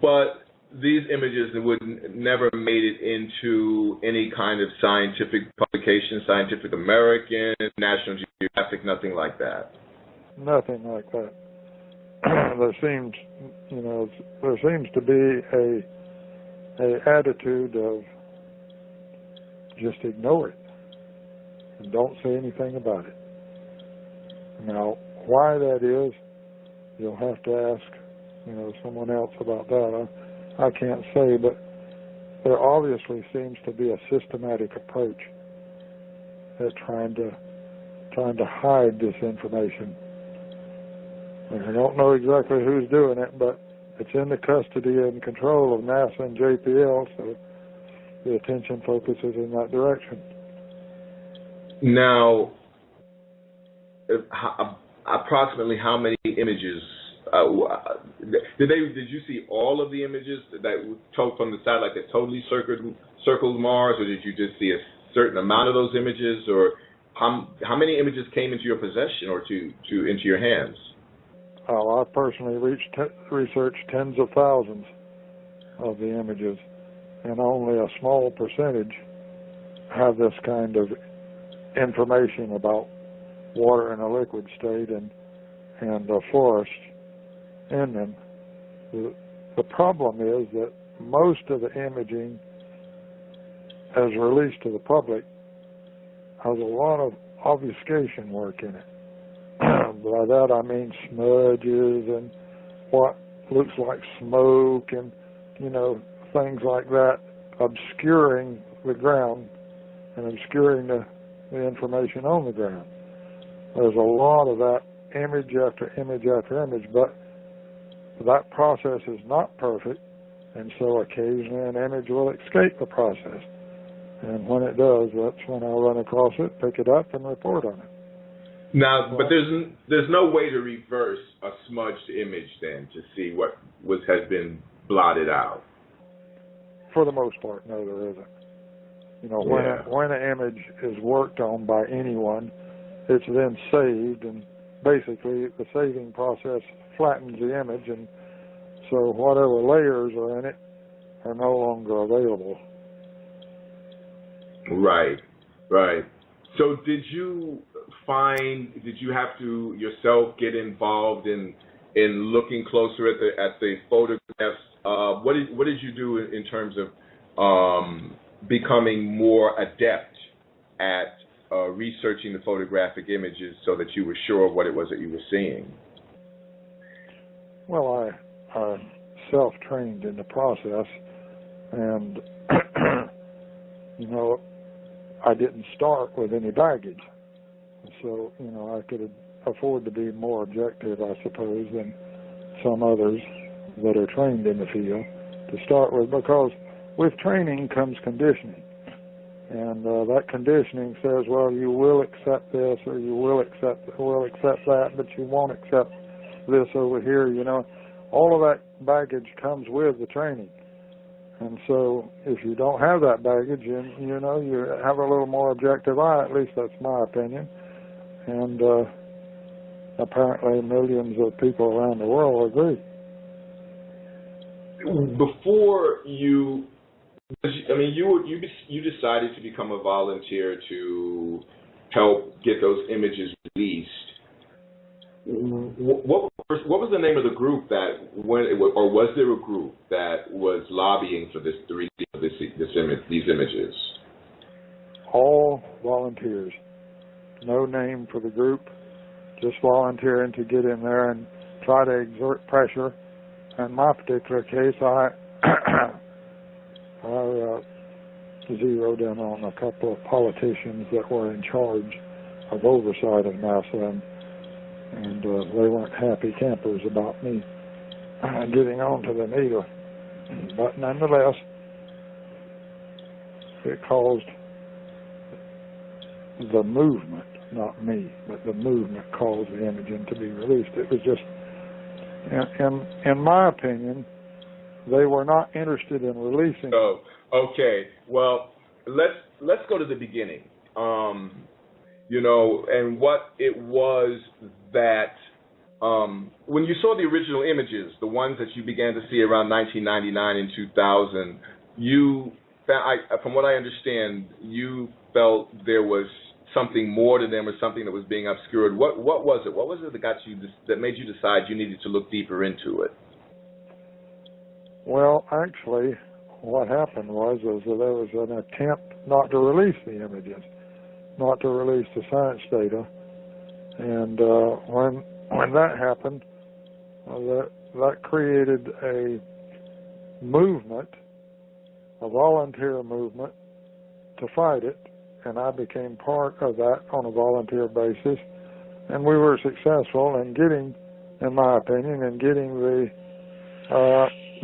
But these images would never made it into any kind of scientific publication, Scientific American, National Geographic, nothing like that. Nothing like that. There seems to be a attitude of just ignore it and don't say anything about it. Now, why that is, you'll have to ask, someone else about that. I can't say, but there obviously seems to be a systematic approach at trying to hide this information. And I don't know exactly who's doing it, but it's in the custody and control of NASA and JPL, so the attention focuses in that direction. Now, approximately how many images did you see all of the images that took from the satellite that totally circled Mars, or did you just see a certain amount of those images, or how many images came into your possession or into your hands? I personally researched tens of thousands of the images, and only a small percentage have this kind of information about water in a liquid state and a forest in them. The problem is that most of the imaging as released to the public has a lot of obfuscation work in it. By that I mean smudges and what looks like smoke and, things like that, obscuring the ground and obscuring the information on the ground. There's a lot of that, image after image after image, but that process is not perfect, and so occasionally an image will escape the process. And when it does, that's when I run across it, pick it up, and report on it. Now, but there's no way to reverse a smudged image then to see what has been blotted out. For the most part, no, there isn't. When an image is worked on by anyone, it's then saved, and basically the saving process flattens the image, and so whatever layers are in it are no longer available. Right. So did you have to yourself get involved in looking closer at the photographs? What did you do in terms of becoming more adept at researching the photographic images so that you were sure of what it was that you were seeing? Well, I self-trained in the process, and I didn't start with any baggage. So, I could afford to be more objective, I suppose, than some others that are trained in the field to start with, because with training comes conditioning. And that conditioning says, well, you will accept this, or you will accept that, but you won't accept this over here, All of that baggage comes with the training. And so if you don't have that baggage, you have a little more objective eye. At least that's my opinion. And apparently millions of people around the world agree. Before you decided to become a volunteer to help get those images released. What was the name of the group or was there a group that was lobbying for this 3D of these images? All volunteers. No name for the group. Just volunteering to get in there and try to exert pressure. In my particular case, I zeroed in on a couple of politicians that were in charge of oversight of NASA, and they weren't happy campers about me getting onto them either. But nonetheless, it caused the movement, not me, but the movement caused the imaging to be released. It was just, in my opinion, they were not interested in releasing. Oh, okay. Well, let's go to the beginning. And what it was that when you saw the original images, the ones that you began to see around 1999 and 2000, you found, from what I understand, you felt there was something more to them, or something that was being obscured. What was it? What was it that made you decide you needed to look deeper into it? Well, actually, what happened was that there was an attempt not to release the images, not to release the science data, and when that happened, that created a movement, a volunteer movement, to fight it, and I became part of that on a volunteer basis, and we were successful in getting, in my opinion, the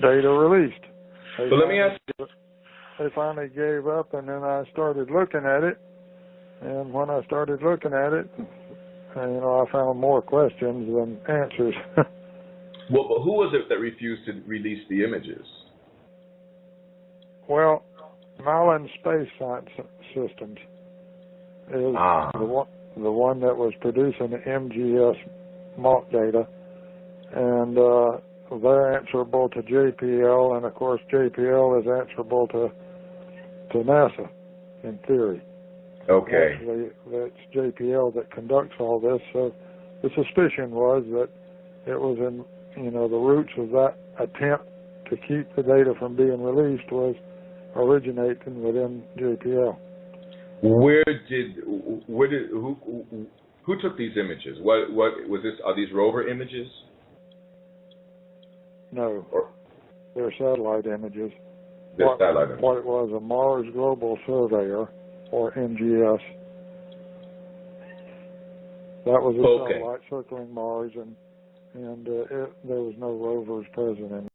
data released. So let me ask you. They finally gave up, and then I started looking at it, and when I started looking at it, I found more questions than answers. Well, but who was it that refused to release the images? Well, Malin Space Science Systems is the one that was producing the MGS mock data, and they're answerable to JPL, and of course JPL is answerable to NASA, in theory. Okay. Actually, that's JPL that conducts all this. So the suspicion was that it was in, the roots of that attempt to keep the data from being released was originating within JPL. Who took these images? What was this? Are these rover images? No, they're satellite images. They're satellite images. What it was, a Mars Global Surveyor, or MGS. That was a satellite circling Mars, and there was no rovers present in